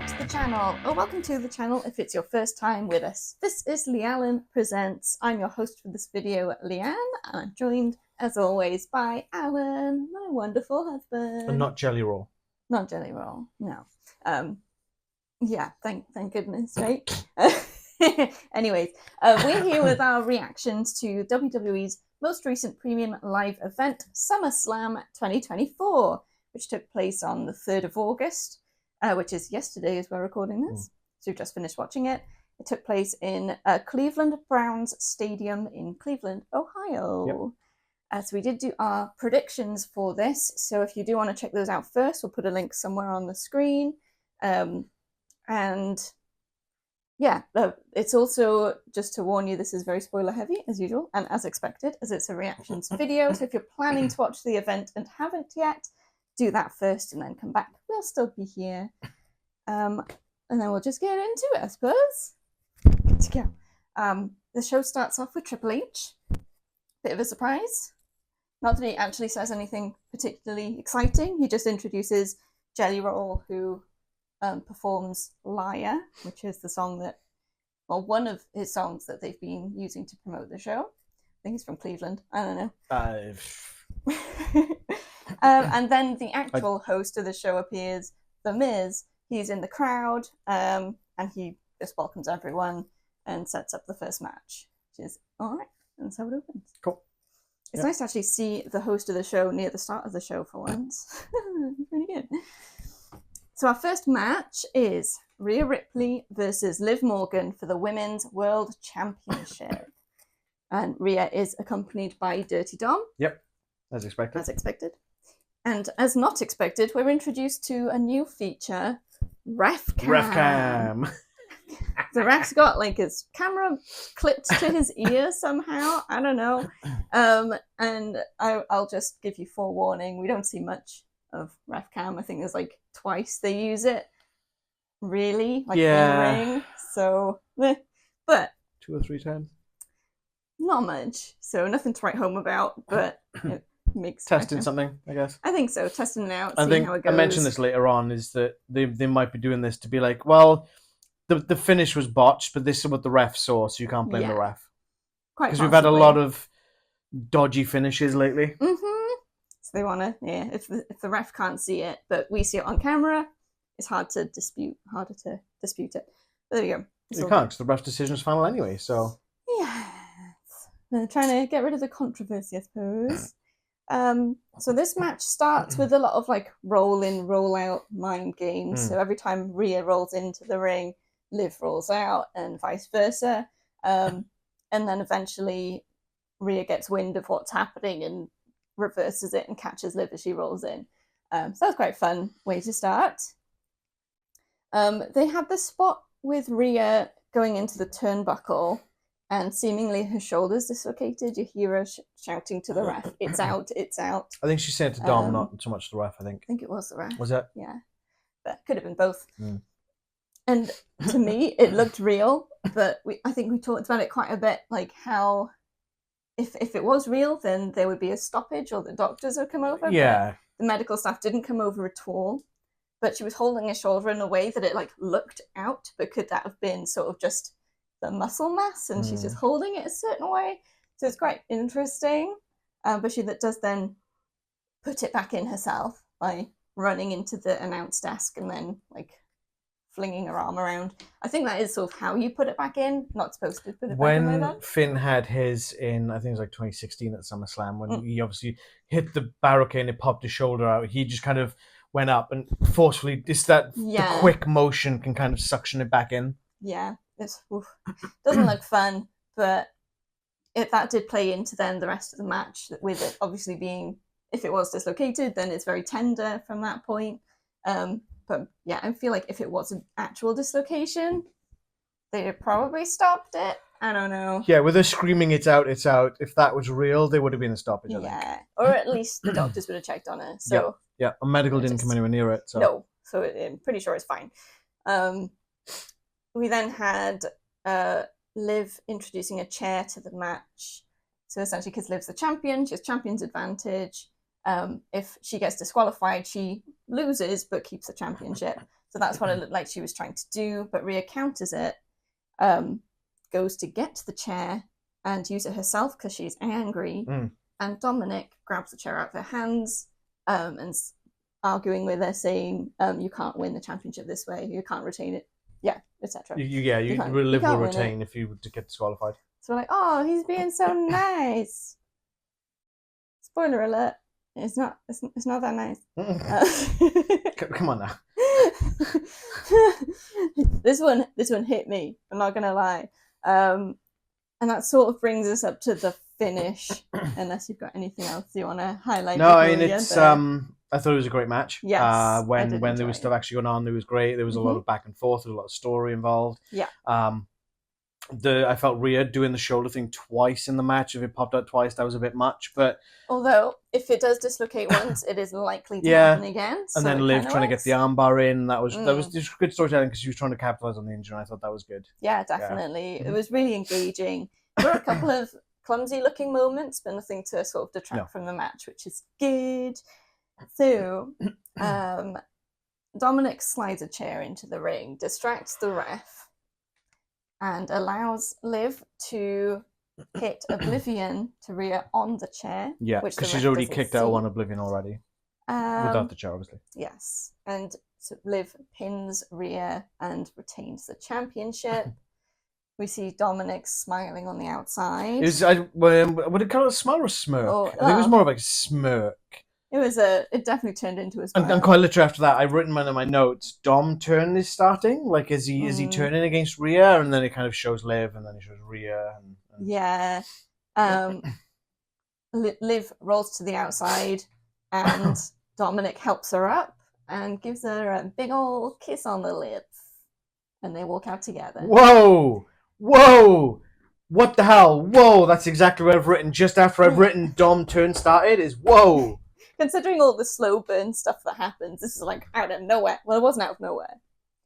to the channel, or welcome to the channel if it's your first time with us. This is Leanne Presents. I'm your host for this video, Leanne, and I'm joined, as always, by Alan, my wonderful husband. And not Jelly Roll. Not Jelly Roll, no. Yeah, thank goodness, right? Anyways, we're here with our reactions to WWE's most recent premium live event, SummerSlam 2024, which took place on the 3rd of August, which is yesterday as we're recording this. So we've just finished watching it. It took place in Cleveland Browns Stadium in Cleveland, Ohio. Yep. So we did do our predictions for this. So if you do want to check those out first, we'll put a link somewhere on the screen. And yeah, it's also, just to warn you, this is very spoiler heavy as usual, and as expected, as it's a reactions video. So if you're planning to watch the event and haven't yet, do that first and then come back. We'll still be here. And then we'll just get into it, I suppose. Good to go. The show starts off with Triple H. Bit of a surprise. Not that he actually says anything particularly exciting. He just introduces Jelly Roll, who performs Liar, which is the song that, well, one of his songs that they've been using to promote the show. I think he's from Cleveland. I don't know. And then the actual host of the show appears, The Miz. He's in the crowd, and he just welcomes everyone and sets up the first match, which is all right. That's how it opens. Cool. It's nice to actually see the host of the show near the start of the show for once. Pretty good. So our first match is Rhea Ripley versus Liv Morgan for the Women's World Championship. And Rhea is accompanied by Dirty Dom. Yep, as expected. As expected. And as not expected, we're introduced to a new feature, Ref Cam. Ref Cam. The ref's got like his camera clipped to his ear somehow. I don't know. And I'll just give you forewarning. We don't see much of Ref Cam. I think there's like twice they use it. Really? Like in the ring. So, but 2 or 3 times. Not much. So nothing to write home about, but it makes testing something, I guess. I think so. Testing it out, I seeing think how it goes. I mentioned this later on, is that they might be doing this to be like, well, the finish was botched, but this is what the ref saw, so you can't blame the ref. Quite because we've had a lot of dodgy finishes lately. So they want to, if the ref can't see it, but we see it on camera, it's harder to dispute it. But there you go. You can't, because the ref's decision is final anyway, so. Yes. They're trying to get rid of the controversy, I suppose. So this match starts with a lot of like roll in, roll out mind games. So every time Rhea rolls into the ring, Liv rolls out, and vice versa. And then eventually Rhea gets wind of what's happening and reverses it and catches Liv as she rolls in. So that was quite a fun way to start. They had this spot with Rhea going into the turnbuckle, and seemingly her shoulder's dislocated. You hear her shouting to the ref, "It's out, it's out." I think she said to Dom, not so much the ref, I think. I think it was the ref. Was it? Yeah. But could have been both. And to me, it looked real, but I think we talked about it quite a bit, like how if it was real, then there would be a stoppage or the doctors would come over. Yeah. But the medical staff didn't come over at all. But she was holding her shoulder in a way that it like looked out, but could that have been sort of just the muscle mass, and she's just holding it a certain way? So it's quite interesting. But she does then put it back in herself by running into the announce desk and then like flinging her arm around. I think that is sort of how you put it back in. Not supposed to put it back in like that. When Finn had his in, I think it was like 2016 at SummerSlam, when he obviously hit the barricade and it popped his shoulder out, he just kind of went up and forcefully, the quick motion can kind of suction it back in. Yeah, it doesn't look fun, but that did play into then the rest of the match, with it obviously being, if it was dislocated, then it's very tender from that point. But yeah, I feel like if it was an actual dislocation, they'd have probably stopped it. I don't know. Yeah, with her screaming, "It's out, it's out." If that was real, there would have been a stoppage, I think. Or at least the doctors would have checked on her. So yeah, a medical didn't come anywhere near it. So. No, so I'm pretty sure it's fine. We then had Liv introducing a chair to the match. So essentially, because Liv's the champion, she has champion's advantage. If she gets disqualified, she loses but keeps the championship. So So that's what it looked like she was trying to do, but Rhea counters it, goes to get to the chair and use it herself because she's angry, and Dominic grabs the chair out of her hands and arguing with her, saying, you can't win the championship this way, you can't retain it, etc. You Liv will retain if you were to get disqualified. So we're like, oh, he's being so nice. Spoiler alert. It's not that nice. Come on now. This one hit me. I'm not gonna lie. And that sort of brings us up to the finish. Unless you've got anything else you want to highlight. No, I mean it's. I thought it was a great match. Yes. When there was stuff actually going on, it was great. There was a lot of back and forth. There was a lot of story involved. Yeah. I felt Rhea doing the shoulder thing twice in the match. If it popped out twice, that was a bit much. But although if it does dislocate once, it is likely to happen again. And then Liv trying to get the armbar in. That was just good storytelling because she was trying to capitalize on the injury. And I thought that was good. Yeah, definitely. Yeah. It was really engaging. There were a couple of clumsy looking moments, but nothing to sort of detract from the match, which is good. So Dominic slides a chair into the ring, distracts the ref, and allows Liv to hit Oblivion to Rhea on the chair. Yeah, because she's already kicked out one Oblivion already. Without the chair, obviously. Yes. And so Liv pins Rhea and retains the championship. We see Dominic smiling on the outside. Would it call it a smile or a smirk? I think it was more of like a smirk. It definitely turned into a smile. And quite literally after that, I've written in my notes, Dom turn is starting. Like, is he turning against Rhea? And then it kind of shows Liv, and then it shows Rhea. Yeah. Liv rolls to the outside, and Dominic helps her up and gives her a big old kiss on the lips. And they walk out together. Whoa! What the hell? Whoa! That's exactly what I've written. Just after I've written Dom turn started is whoa! Considering all the slow burn stuff that happens, this is like out of nowhere. Well, it wasn't out of nowhere.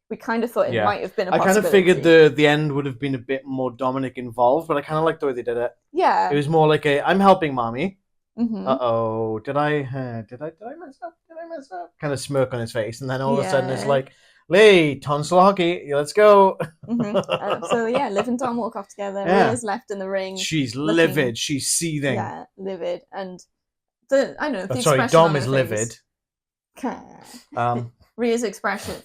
We kind of thought it might have been a possibility. I kind of figured the end would have been a bit more Dominic involved, but I kind of liked the way they did it. Yeah. It was more like I'm helping mommy. Mm-hmm. Uh-oh, did I mess up? Did I mess up? Kind of smirk on his face, and then all of a sudden it's like, Lee, tonsil hockey, let's go. So Liv and Dom walk off together. Rhea's left in the ring. She's livid. She's seething. Yeah, livid. And Dom is livid. Rhea's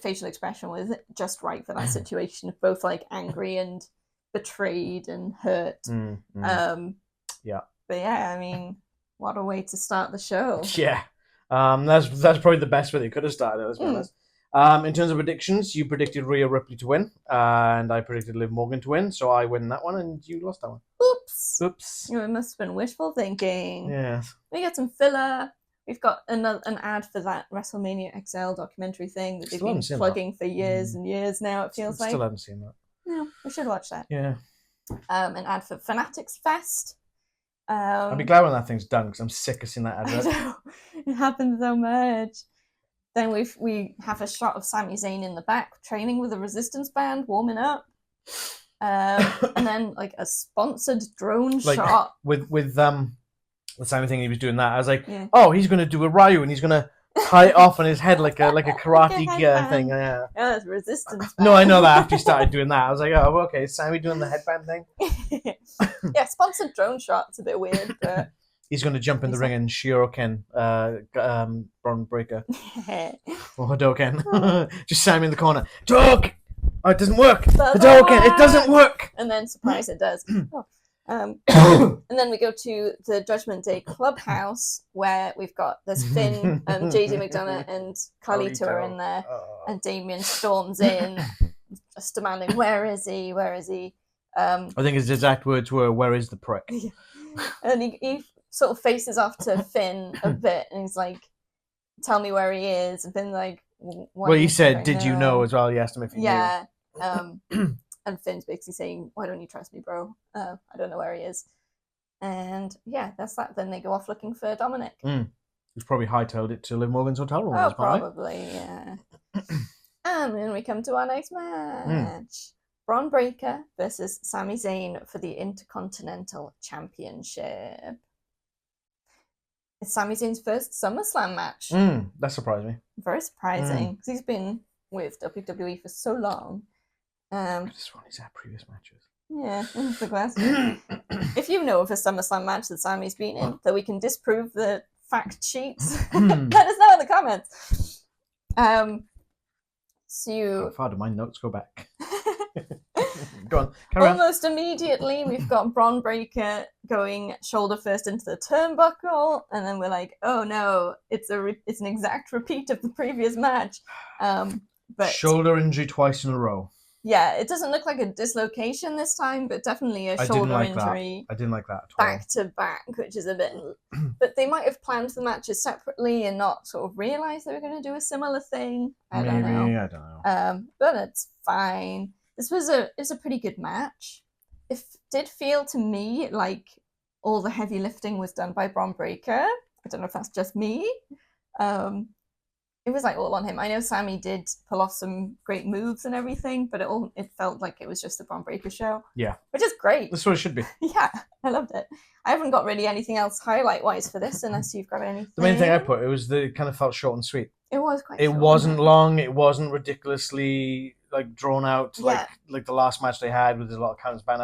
facial expression was just right for that situation of both like angry and betrayed and hurt. Yeah. But yeah, I mean, what a way to start the show. Yeah. That's probably the best way they could have started it, let's be honest. In terms of predictions, you predicted Rhea Ripley to win, and I predicted Liv Morgan to win, so I win that one, and you lost that one. Oops. It must have been wishful thinking. Yeah. We got some filler. We've got an ad for that WrestleMania XL documentary thing that they've been plugging for years and years now, it feels like. Still haven't seen that. No, we should watch that. Yeah. An ad for Fanatics Fest. I'll be glad when that thing's done, because I'm sick of seeing that advert. I know. It happens so much. Then we have a shot of Sami Zayne in the back training with a resistance band, warming up. And then like a sponsored drone shot. With the Sami thing, he was doing that. I was like, oh, he's going to do a Ryu and he's going to tie it off on his head like a karate thing. Yeah, that's resistance band. No, I know that after he started doing that. I was like, oh, okay, is Sami doing the headband thing? Yeah, sponsored drone shot. It's a bit weird, but... He's going to jump in the ring and Shiroken, Bron Breaker. Or Hadoken. Just Sami in the corner. Dog! Oh, it doesn't work! Hadoken! It doesn't work! And then, surprise, it does. And then we go to the Judgment Day Clubhouse, where we've got this Finn, JD McDonough, and Carlito are in there. And Damian storms in, just demanding, where is he? Where is he? I think his exact words were, where is the prick? And he sort of faces off to Finn a bit, and he's like, tell me where he is. And Finn's like, well, he said, did you know as well? He asked him if he knew. And Finn's basically saying, why don't you trust me, bro? I don't know where he is. And yeah, that's that. Then they go off looking for Dominic. He's probably hightailed it to Liv Morgan's hotel room. Oh, probably, yeah. And then we come to our next match. Bron Breakker versus Sami Zayne for the Intercontinental Championship. It's Sami Zayn's first SummerSlam match. That surprised me. Very surprising, because he's been with WWE for so long. I just want his previous matches. Yeah, that's the question. If you know of a SummerSlam match that Sami's been in that we can disprove the fact sheets, let us know in the comments. How far do my notes go back? Go on, carry on. Almost immediately, we've got Bron Breakker going shoulder first into the turnbuckle, and then we're like, oh no, it's an exact repeat of the previous match. But shoulder injury twice in a row. Yeah, it doesn't look like a dislocation this time, but definitely a shoulder injury. I didn't like that at all. Back to back, which is a bit... But they might have planned the matches separately and not sort of realised they were going to do a similar thing. I don't know. But it's fine. This was a pretty good match. It did feel to me like all the heavy lifting was done by Bron Breakker. I don't know if that's just me. It was like all on him. I know Sami did pull off some great moves and everything, but it felt like it was just a Bron Breakker show. Yeah. Which is great. That's what it should be. Yeah, I loved it. I haven't got really anything else highlight-wise for this, unless you've got anything. The main thing I put, it kind of felt short and sweet. It was quite It short, wasn't long. It wasn't ridiculously like drawn out like the last match they had with a lot of counters back.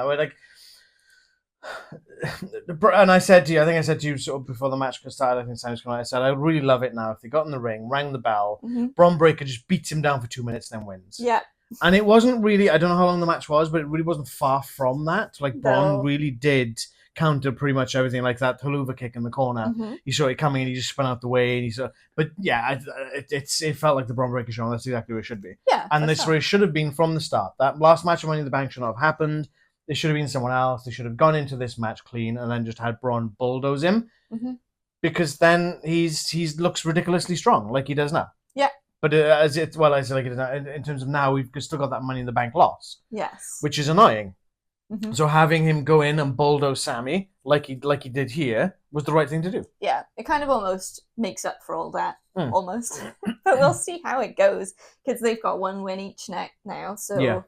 And I said to you, I think I said to you sort of before the match started, I think Sami's coming out, I said, I would really love it now if they got in the ring, rang the bell, Bron Breakker just beats him down for 2 minutes, then wins. Yeah. And it wasn't really, I don't know how long the match was, but it really wasn't far from that. Like, Bron really did counter pretty much everything, like that haluva kick in the corner. You saw it coming and he just spun out the way. And but yeah, it felt like the Bron Breakker show, and that's exactly where it should be. Yeah. And this where it should have been from the start. That last match of Money in the Bank should not have happened. It should have been someone else. They should have gone into this match clean and then just had Bron bulldoze him. Because then he's looks ridiculously strong, like he does now. Yeah. But in terms of now, we've still got that Money in the Bank loss. Yes. Which is annoying. So having him go in and bulldoze Sami, like he did here, was the right thing to do. Yeah, it kind of almost makes up for all that. Almost. But we'll see how it goes, because they've got one win each now. So... Yeah.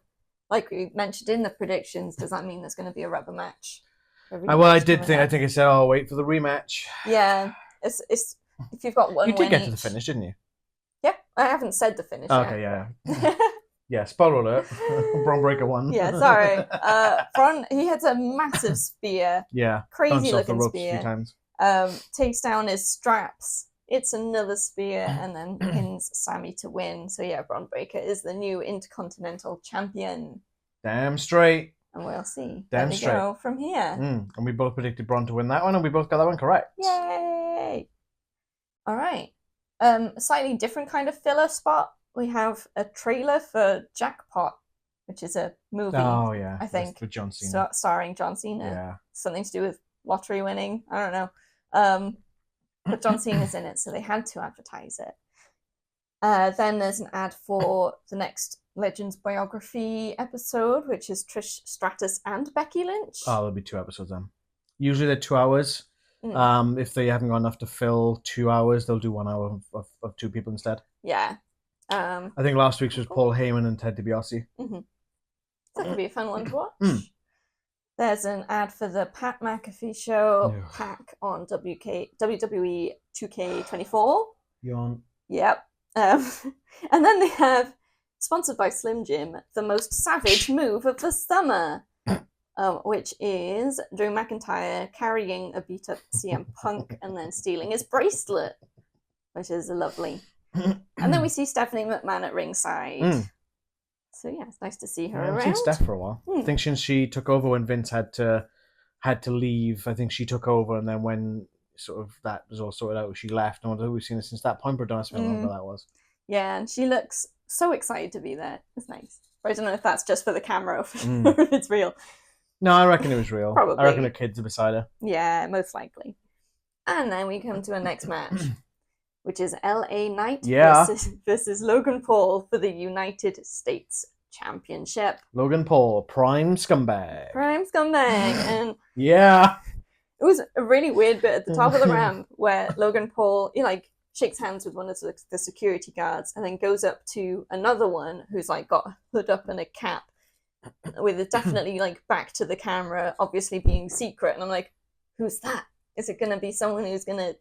Like we mentioned in the predictions, does that mean there's going to be a rubber match? I think I said, "Oh, wait for the rematch." Yeah, it's if you've got one. You did get to the finish, didn't you? Yeah, I haven't said the finish. Okay, yet. Yeah. Yeah, spoiler alert. Bron Breakker won. Yeah, sorry. Bron, he hits a massive spear. Yeah, crazy looking spear. A few times. Takes down his straps. It's another spear and then pins Sami to win. So yeah, Bron Breakker is the new Intercontinental Champion. Damn straight. And we'll see. Damn straight. Go from here. And we both predicted Bron to win that one, and we both got that one correct. Yay! All right. A slightly different kind of filler spot. We have a trailer for Jackpot, which is a movie. Oh yeah, I think with John Cena, starring John Cena. Yeah, something to do with lottery winning. I don't know. But John Cena's in it, so they had to advertise it. Then there's an ad for the next Legends biography episode, which is Trish Stratus and Becky Lynch. Oh, there'll be 2 episodes then. Usually they're 2 hours. If they haven't got enough to fill 2 hours, they'll do 1 hour of 2 people instead. Yeah. I think last week's was Paul Heyman and Ted DiBiase. So that could be a fun one to watch. There's an ad for the Pat McAfee show pack on WWE 2K24. Yawn. Yep. And then they have, sponsored by Slim Jim, the most savage move of the summer, which is Drew McIntyre carrying a beat-up CM Punk and then stealing his bracelet, which is lovely. And then we see Stephanie McMahon at ringside. So yeah, it's nice to see her around. I've seen Steph for a while. I think since she took over when Vince had to leave, I think she took over, and then when sort of that was all sorted out, she left. And we've seen her since that point, but I don't know how long that was. Yeah, and she looks so excited to be there. It's nice. But I don't know if that's just for the camera or if it's real. No, I reckon it was real. Probably. I reckon her kids are beside her. Yeah, most likely. And then we come to a next match, which is LA Knight versus Logan Paul for the United States Championship. Logan Paul, prime scumbag. And yeah, it was a really weird bit at the top of the ramp where Logan Paul, shakes hands with one of the security guards and then goes up to another one who's got a hood up and a cap with it definitely back to the camera, obviously being secret. And I'm like, who's that? Is it going to be someone who's going to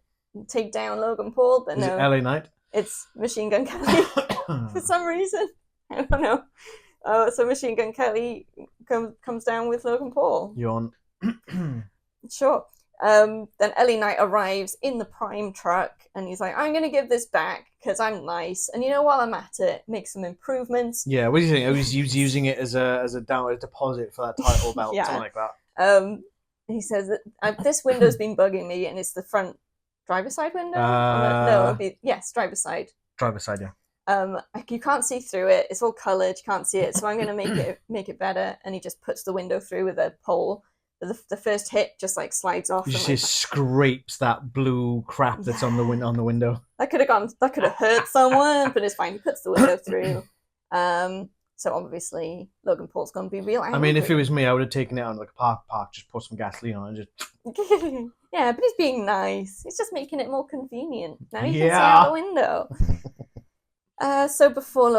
take down Logan Paul? But no. Is it LA Knight? It's Machine Gun Kelly. for some reason. I don't know. So Machine Gun Kelly comes down with Logan Paul. Yawn. Sure. Then LA Knight arrives in the Prime truck, and he's like, I'm going to give this back because I'm nice. And while I'm at it, make some improvements. Yeah, what do you think? I was using it as a deposit for that title belt, something like that. He says that this window's been bugging me, and it's the front driver's side window. No, it'd be driver's side. Driver's side, yeah. You can't see through it. It's all coloured. You can't see it. So I'm going to make it better. And he just puts the window through with a pole. The first hit just slides off. You just see scrapes that blue crap that's on the window. That could have hurt someone, but it's fine. He puts the window through. So obviously Logan Paul's gonna be real angry. I mean, if it was me, I would have taken it on a park, just put some gasoline on it, and just. Yeah, but he's being nice. He's just making it more convenient. Now he can see out the window. So before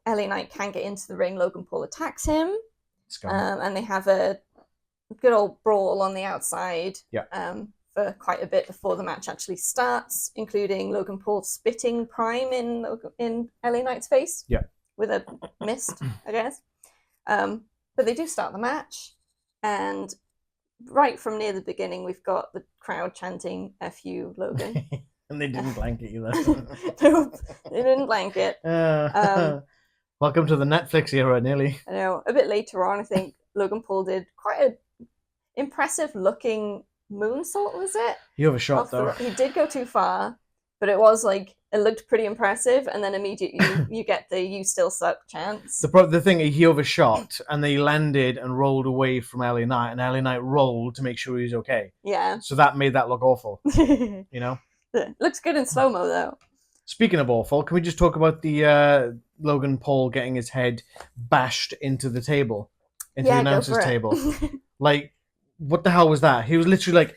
LA Knight can get into the ring, Logan Paul attacks him. And they have a good old brawl on the outside for quite a bit before the match actually starts, including Logan Paul spitting Prime in LA Knight's face with a mist, I guess. But they do start the match, and right from near the beginning, we've got the crowd chanting "F you, Logan." And they didn't blanket either. Nope, they didn't blanket. Welcome to the Netflix era, nearly. I know. A bit later on, I think Logan Paul did quite a impressive looking moonsault, was it? You have a shot though. He did go too far, but it was it looked pretty impressive, and then immediately you get the "you still suck" chance. The thing, he overshot and they landed and rolled away from LA Knight, and LA Knight rolled to make sure he was okay. Yeah. So that made that look awful. Looks good in slow-mo though. Speaking of awful, can we just talk about the Logan Paul getting his head bashed into the table, into the announcer's table? What the hell was that? He was literally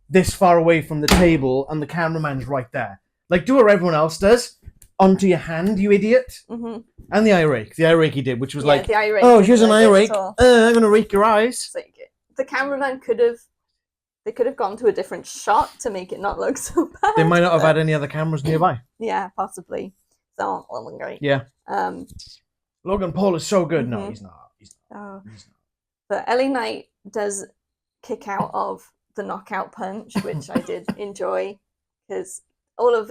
this far away from the table, and the cameraman's right there. Do what everyone else does. Onto your hand, you idiot. Mm-hmm. And the eye rake. The eye rake he did, which was the eye rake, here's an eye rake. I'm going to rake your eyes. The cameraman could have gone to a different shot to make it not look so bad. They might not have had any other cameras nearby. Yeah, possibly. So, it wasn't great. Yeah. Logan Paul is so good. Mm-hmm. No, he's not. He's not. But LA Knight does kick out of the knockout punch, which I did enjoy, because all of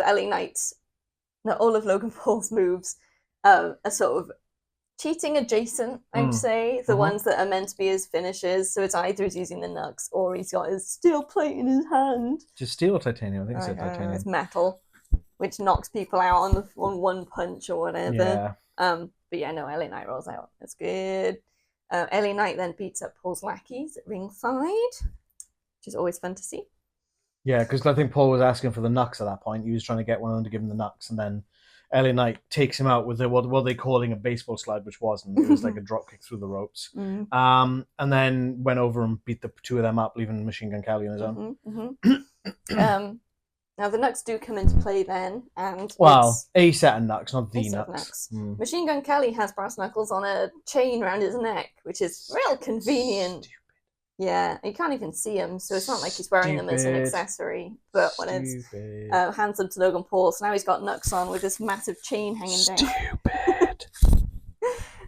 Logan Paul's moves are sort of cheating adjacent, I would say. The ones that are meant to be his finishes. So it's either he's using the knucks or he's got his steel plate in his hand. Just steel or titanium? I think it's titanium. It's metal, which knocks people out on one punch or whatever. Yeah. But yeah, no, LA Knight rolls out. That's good. LA Knight then beats up Paul's lackeys at ringside, which is always fun to see. Yeah, because I think Paul was asking for the knucks at that point. He was trying to get one of them to give him the knucks, and then LA Knight takes him out with what they're calling a baseball slide, which wasn't. It was like a drop kick through the ropes. And then went over and beat the two of them up, leaving Machine Gun Kelly on his own. Now the knucks do come into play then, and a set of knucks, not the knucks. Machine Gun Kelly has brass knuckles on a chain around his neck, which is real convenient. Stupid. Yeah, you can't even see him, so it's not like he's wearing them as an accessory. But when it's hands up to Logan Paul, so now he's got knucks on with this massive chain hanging down. Stupid.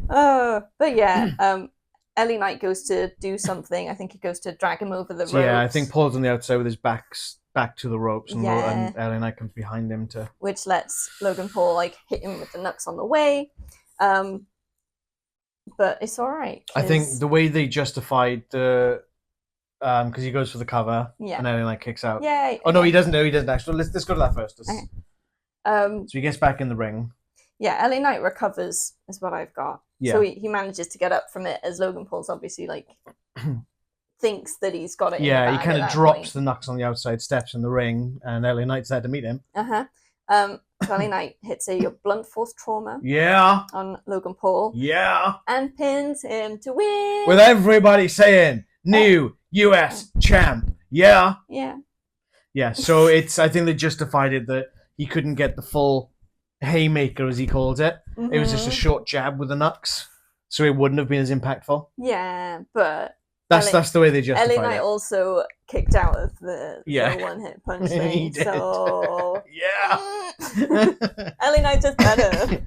But yeah, LA Knight goes to do something. I think he goes to drag him over the ropes. Yeah, I think Paul's on the outside with his back to the ropes, and LA Knight comes behind him which lets Logan Paul hit him with the knucks on the way. But it's all right. I think the way they justified the because he goes for the cover and LA Knight kicks out. Yeah. Oh no, he doesn't. No, he doesn't actually. Let's go to that first. Okay. So he gets back in the ring. Yeah, LA Knight recovers is what I've got. Yeah. So he manages to get up from it, as Logan Paul's obviously thinks that he's got it. Yeah, he kind of drops the knucks on the outside steps in the ring, and LA Knight's there to meet him. So LA Knight hits a blunt force trauma. Yeah. On Logan Paul. Yeah. And pins him to win. With everybody saying new US champ. Yeah. Yeah. Yeah. So I think they justified it that he couldn't get the full haymaker, as he calls it. Mm-hmm. It was just a short jab with the knucks, so it wouldn't have been as impactful. Yeah, but That's the way they justify LA Knight it. also kicked out of the one-hit punch He thing. did. So Yeah. LA Knight does better.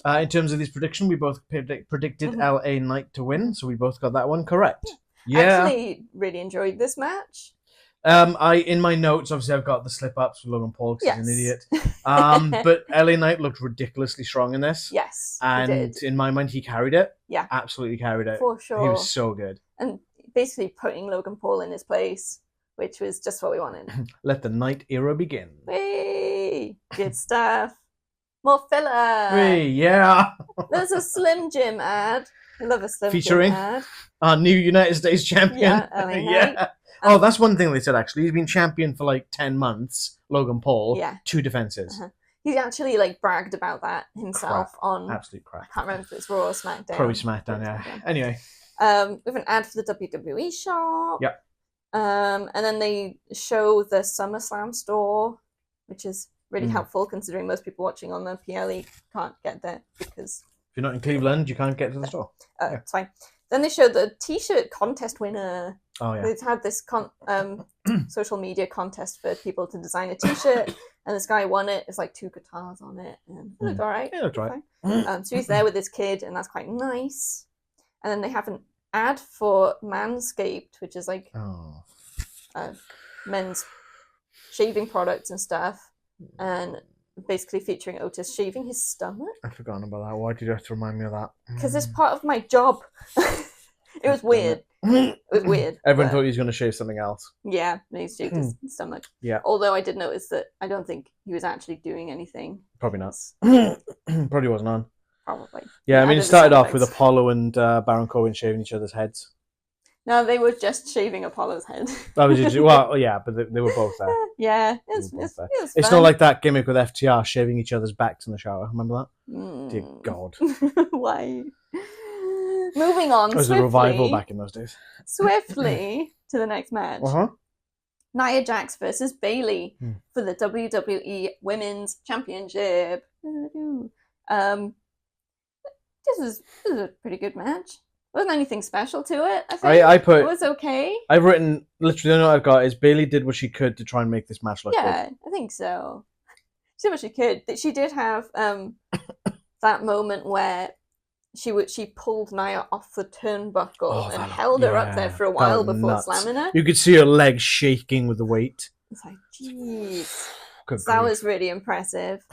In terms of this prediction, we both predicted LA Knight to win, so we both got that one correct. Yeah. Actually, really enjoyed this match. In my notes, obviously, I've got the slip-ups with Logan Paul because he's an idiot. But LA Knight looked ridiculously strong in this. Yes, and he did. In my mind, he carried it. Yeah, absolutely carried it. For sure. He was so good. And basically putting Logan Paul in his place, which was just what we wanted. Let the Knight era begin. Hey, good stuff. More filler. Hey, yeah. There's a Slim Jim ad. I love a Slim Featuring Jim ad. Our new United States champion. Yeah, LA Knight. Yeah. Oh, that's one thing they said, actually. He's been champion for like 10 months, Logan Paul. Yeah. 2 defenses. He actually bragged about that himself on... Absolute crap. I can't remember if it's Raw or SmackDown. Probably SmackDown, yeah. Anyway. We have an ad for the WWE shop. Yep. And then they show the SummerSlam store, which is really helpful considering most people watching on the PLE can't get there because... If you're not in Cleveland, you can't get to the store. It's fine. Then they showed the T-shirt contest winner. Oh, yeah. They've had this social media contest for people to design a T-shirt, and this guy won it. It's like 2 guitars on it, and it looked all right. Yeah, it looked right. So he's there with his kid, and that's quite nice. And then they have an ad for Manscaped, which is like men's shaving products and stuff, and basically featuring Otis shaving his stomach. I've forgotten about that. Why did you have to remind me of that? Because it's part of my job. It was weird. It was weird. Everyone thought he was going to shave something else. Yeah, and he shaved his stomach. Yeah. Although I did notice that I don't think he was actually doing anything. Probably not. Probably wasn't on. Probably. Yeah, I mean, it started off with Apollo and Baron Corbin shaving each other's heads. No, they were just shaving Apollo's head. Well, yeah, but they were both there. Yeah, it was fun. not like that gimmick with FTR shaving each other's backs in the shower. Remember that? Dear God. Why? Moving on. It was a revival back in those days. Swiftly to the next match. Nia Jax versus Bayley for the WWE Women's Championship. This is a pretty good match. Wasn't anything special to it, I think. It was okay. I've written, literally, the only note I've got is Bayley did what she could to try and make this match look good. Yeah, I think so. She did what she could. She did have that moment where she pulled Nia off the turnbuckle and held her up there for a while before slamming her. You could see her legs shaking with the weight. It's like, jeez. That was really impressive.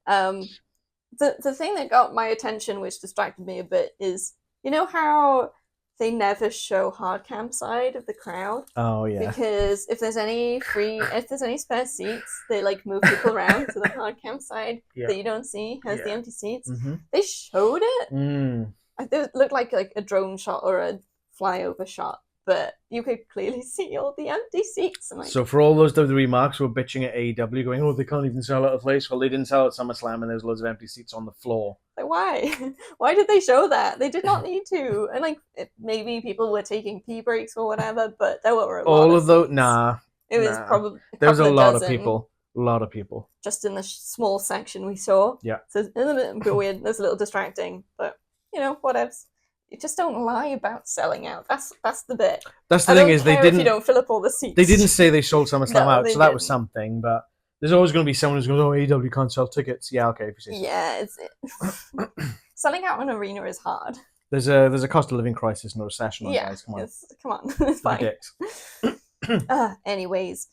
The thing that got my attention, which distracted me a bit, is you know how they never show hard cam side of the crowd? Oh yeah. Because if there's any spare seats, they move people around to the hard cam side that you don't see has the empty seats. They showed it. It looked like a drone shot or a flyover shot, but you could clearly see all the empty seats. So for all those WWE marks who were bitching at AEW, going, "Oh, they can't even sell out a place." Well, they didn't sell at SummerSlam, and there's loads of empty seats on the floor. Why? Why did they show that? They did not need to. And maybe people were taking pee breaks or whatever, but there were a lot of those. Nah. It was probably there was a lot of people. A lot of people. Just in the small section we saw. Yeah. So it's a bit weird. It's a little distracting, but whatevs. You just don't lie about selling out. That's the bit. That's the thing is they didn't. If you don't fill up all the seats. They didn't say they sold SummerSlam out, so that was didn't. Something. But there's always going to be someone who's going, "Oh, AEW can't sell tickets." Yeah, okay. If you say so. Yeah, selling out an arena is hard. There's a cost of living crisis and a recession. Yeah, guys. Come on. Come on, it's fine. Anyways,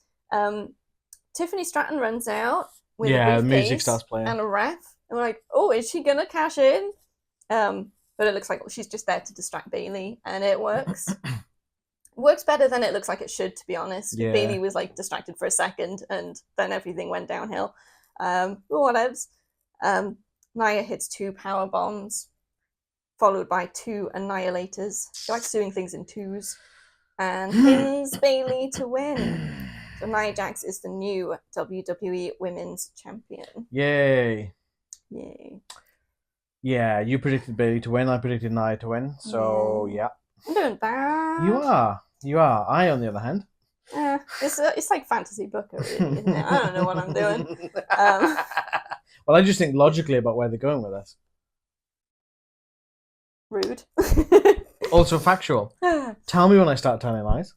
Tiffany Stratton runs out with a music starts playing and a ref, and we're like, "Oh, is she gonna cash in?" But it looks like she's just there to distract Bayley, and it works. Works better than it looks like it should, to be honest. Yeah. Bayley was distracted for a second, and then everything went downhill. Whatevs. Nia hits 2 power bombs, followed by 2 annihilators. She likes doing things in twos, and pins Bayley to win. So Nia Jax is the new WWE Women's Champion. Yay! Yay! Yeah, you predicted Bayley to win. I predicted Nia to win. So yeah. I'm doing bad. You are. I, on the other hand. It's like fantasy booker, really, isn't it? I don't know what I'm doing. Well, I just think logically about where they're going with this. Rude. Also factual. Tell me when I start telling lies.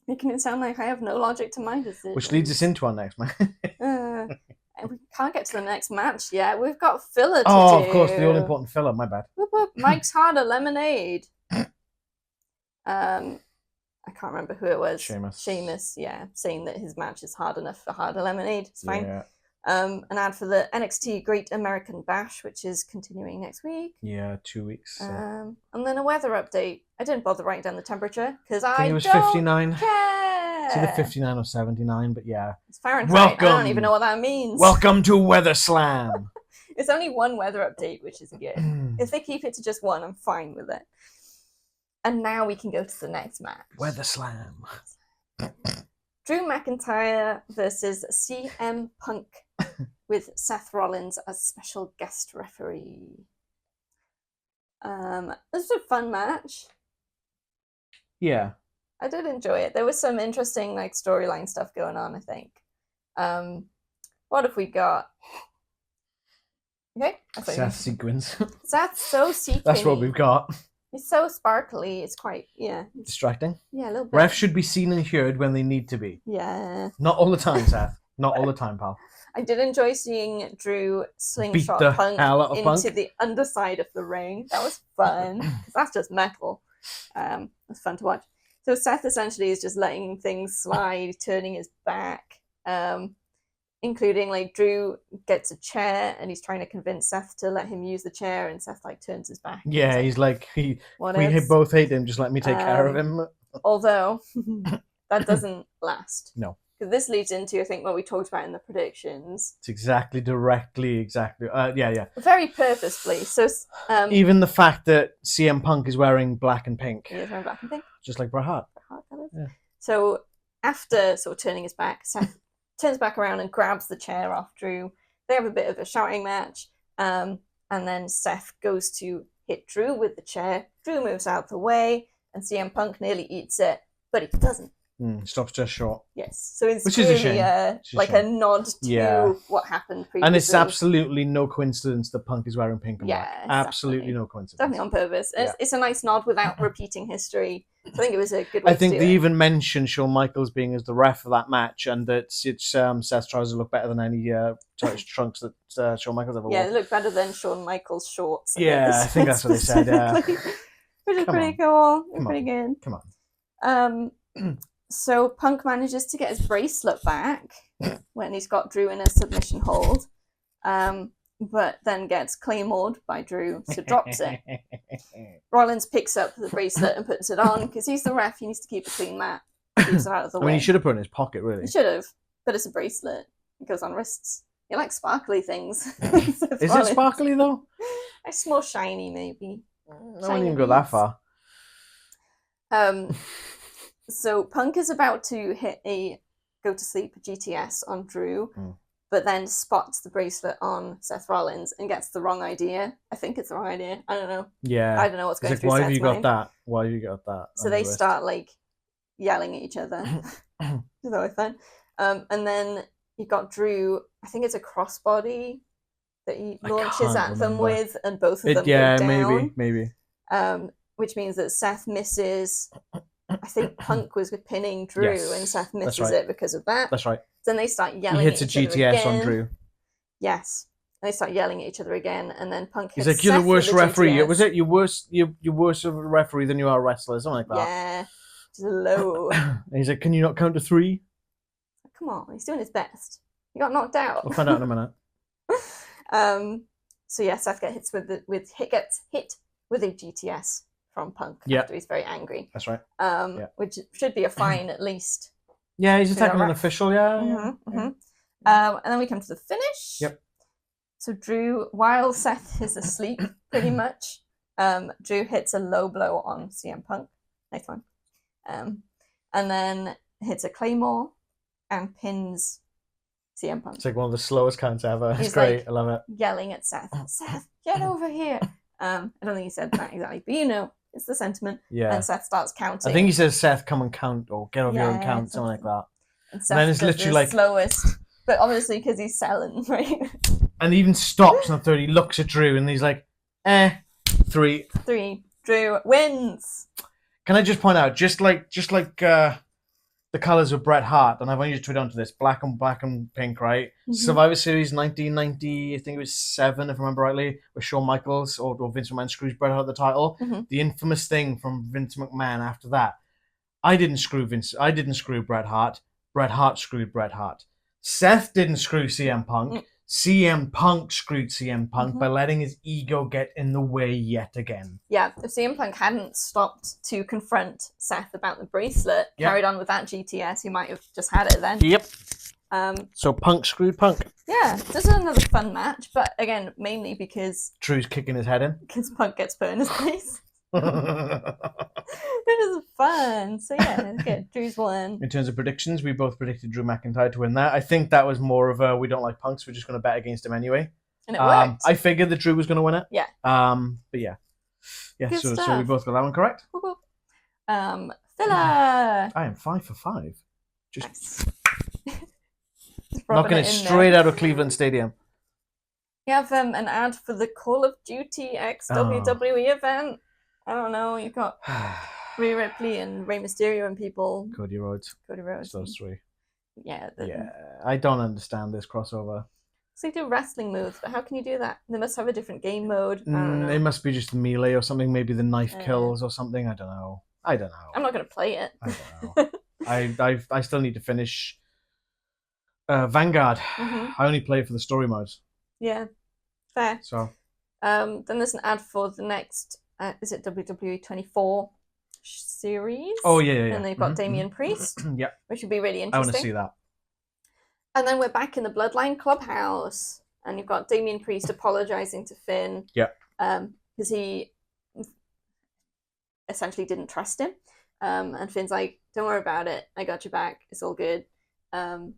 Making it sound like I have no logic to my decisions. Which leads us into our next match. We can't get to the next match yet. We've got filler to do. Oh, of course, the all-important filler. My bad. Whoop, whoop. Mike's Harder Lemonade. I can't remember who it was. Sheamus, yeah, saying that his match is hard enough for Harder Lemonade. It's fine. Yeah. An ad for the NXT Great American Bash, which is continuing next week. Yeah, 2 weeks. So. And then a weather update. I didn't bother writing down the temperature because I think it was don't 59. care. It's either 59 or 79, but yeah. It's Fahrenheit. Welcome. I don't even know what that means. Welcome to Weather Slam. It's only one weather update, which is good. If they keep it to just one, I'm fine with it. And now we can go to the next match. Weather Slam. Drew McIntyre versus CM Punk with Seth Rollins as special guest referee. This was a fun match. Yeah. I did enjoy it. There was some interesting like storyline stuff going on, I think. What have we got? Okay. Seth sequins. Seth's so sequiny. That's what we've got. It's so sparkly. It's quite, yeah. Distracting. Yeah, a little bit. Refs should be seen and heard when they need to be. Yeah. Not all the time, Seth. Not all the time, pal. I did enjoy seeing Drew slingshot Beat the Punk hell out of into Punk. the underside of the ring. That was fun. Because that's just metal. It's fun to watch. So Seth essentially is just letting things slide, turning his back. Including like Drew gets a chair and he's trying to convince Seth to let him use the chair, and Seth like turns his back. Yeah, he's like, we ifs? both hate him, just let me take care of him. Although that doesn't last. No. Because this leads into, I think, what we talked about in the predictions. It's exactly. Yeah. Very purposefully. So even the fact that CM Punk is wearing black and pink. He is wearing black and pink. Just like Bret Hart. Yeah. So after sort of turning his back, Seth turns back around and grabs the chair off Drew. They have a bit of a shouting match. And then Seth goes to hit Drew with the chair. Drew moves out the way, and CM Punk nearly eats it, but he doesn't. Stops just short. Yes. So it's Which really is a shame. like a nod to what happened previously. And it's absolutely no coincidence that Punk is wearing pink and black. Exactly. Absolutely no coincidence. Definitely on purpose. Yeah. It's a nice nod without repeating history. So I think it was a good way I think to they do it. even mentioned Shawn Michaels being as the ref for that match, and that Seth tries to look better than any trunks that Shawn Michaels ever wore. Yeah, they look better than Shawn Michaels' shorts. Yeah, I think that's what they said, yeah. Which is pretty cool. Pretty good. Come on. So Punk manages to get his bracelet back when he's got Drew in a submission hold, but then gets claymored by Drew, so drops it. Rollins picks up the bracelet and puts it on because he's the ref. He needs to keep a clean mat. Keeps it out of the way. I mean, he should have put it in his pocket, really. He should have, but it's a bracelet. It goes on wrists. You like sparkly things. Is it sparkly though? It's more shiny, maybe. I wouldn't even go that far. So Punk is about to hit a go to sleep GTS on Drew, but then spots the bracelet on Seth Rollins and gets the wrong idea. I think it's the wrong idea. I don't know. Yeah. I don't know what's going through why Seth's have you mind. got that? Why have you got that? So they start like yelling at each other. It's always fun. And then you got Drew. I think it's a crossbody that he launches at them with, and both of them go down. maybe. Which means that Seth misses. I think Punk was pinning Drew, and Seth misses it because of that. That's right. Then they start yelling. He hits at a each other GTS again. on Drew. Yes, they start yelling at each other again, and then Punk. He's hits like, "You're Seth the worst with a referee. GTS. Was it? You're worse of a referee than you are a wrestler, something like that." Yeah, just low. And he's like, "Can you not count to 3?" Come on, he's doing his best. He got knocked out. We'll find out in a minute. So yeah, Seth gets hit with a GTS from Punk after he's very angry. That's right. Which should be a fine at least. Yeah, he's attacking an official. Yeah. And then we come to the finish. Yep. So Drew, while Seth is asleep, pretty much, Drew hits a low blow on CM Punk. Nice one. And then hits a claymore and pins CM Punk. It's like one of the slowest counts ever. It's He's great. like I love it. Yelling at Seth, "Seth, get over here!" I don't think he said that exactly, but you know, it's the sentiment. Yeah. And Seth starts counting. I think he says, "Seth, come and count," or "Get over here and count," something like that. And Seth then it's does literally the like slowest, but obviously because he's selling, right? And he even stops on the third. He looks at Drew and he's like, 3. 3. Drew wins. Can I just point out, just like the colours of Bret Hart, and I've only just tweeted onto this, black and pink, right? Mm-hmm. Survivor Series 1990, I think it was 7, if I remember rightly, with Shawn Michaels or Vince McMahon screws Bret Hart at the title. Mm-hmm. The infamous thing from Vince McMahon after that. I didn't screw Bret Hart. Bret Hart screwed Bret Hart. Seth didn't screw CM Punk. Mm. CM Punk screwed CM Punk Mm-hmm. by letting his ego get in the way yet again. Yeah, if CM Punk hadn't stopped to confront Seth about the bracelet, carried on with that GTS, he might have just had it then. Yep. So Punk screwed Punk. Yeah, this is another fun match, but again, mainly because Drew's kicking his head in. Because Punk gets put in his place. It is fun. So yeah, good. Drew's won. In terms of predictions, we both predicted Drew McIntyre to win that. I think that was more of a we don't like Punks, we're just going to bet against him anyway. And it worked. I figured that Drew was going to win it. Yeah. But yeah. Yeah, so we both got that one correct. Filler. I am 5 for 5. Just Nice. knocking it straight out of Cleveland Stadium. You have an ad for the Call of Duty X WWE event. I don't know. You've got Rhea Ripley and Rey Mysterio and people. Cody Rhodes. It's those three. Yeah. I don't understand this crossover. So they do wrestling moves, but how can you do that? They must have a different game mode. I don't know. It must be just melee or something. Maybe the knife kills or something. I don't know. I'm not going to play it. I don't know. I still need to finish Vanguard. Mm-hmm. I only play it for the story modes. Yeah, fair. So then there's an ad for the next, is it WWE 24 series? Oh, yeah. And they've got Damian Priest. Yeah. Which would be really interesting. I want to see that. And then we're back in the Bloodline clubhouse. And you've got Damian Priest apologizing to Finn. Yeah. Because he essentially didn't trust him. And Finn's like, don't worry about it. I got your back. It's all good. And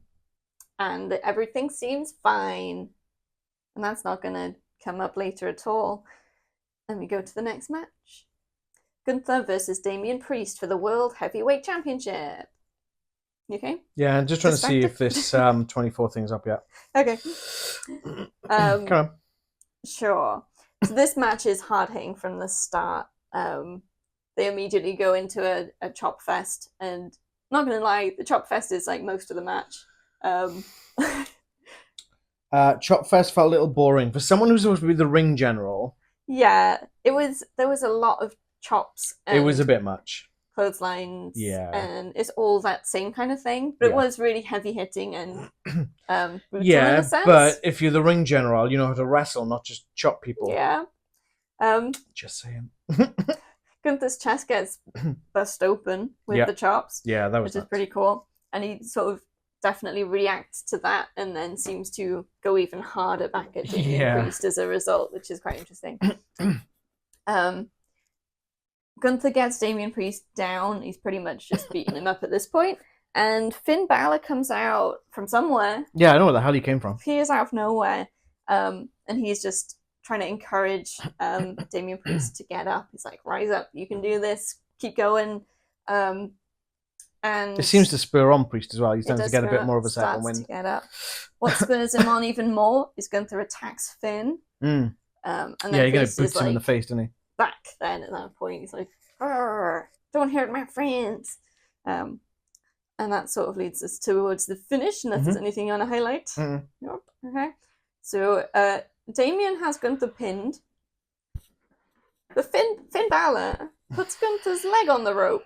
everything seems fine. And that's not going to come up later at all. And we go to the next match. Gunther versus Damian Priest for the World Heavyweight Championship. You okay? Yeah, I'm just trying to see if this 24 thing's up yet. Okay. Come on. Sure. So this match is hard-hitting from the start. They immediately go into a chop fest. And not going to lie, the chop fest is like most of the match. Chop Fest felt a little boring. For someone who's supposed to be the ring general... Yeah, there was a lot of chops. It was a bit much. Clotheslines. Yeah. And it's all that same kind of thing. But it was really heavy-hitting and brutal yeah, in a sense. But if you're the ring general, you know how to wrestle, not just chop people. Yeah. Just saying. Gunther's chest gets burst open with the chops. Yeah, that was which is pretty cool. And he sort of definitely reacts to that and then seems to go even harder back at Damian Priest as a result, which is quite interesting. Gunther gets Damian Priest down. He's pretty much just beating him up at this point. And Finn Balor comes out from somewhere. Yeah, I know where the hell he came from. He is out of nowhere. And he's just trying to encourage Damian Priest to get up. He's like, rise up, you can do this, keep going. And it seems to spur on Priest as well. He tends to get a bit more of a second wind. To get up. What spurs him on even more is Gunther attacks Finn. And then he Priest boots him in the face, doesn't he? Back then at that point, he's like, don't hurt my friends. And that sort of leads us towards the finish, unless there's anything you want to highlight. Nope. Okay. So Damian has Gunther pinned. But Finn Balor puts Gunther's leg on the rope,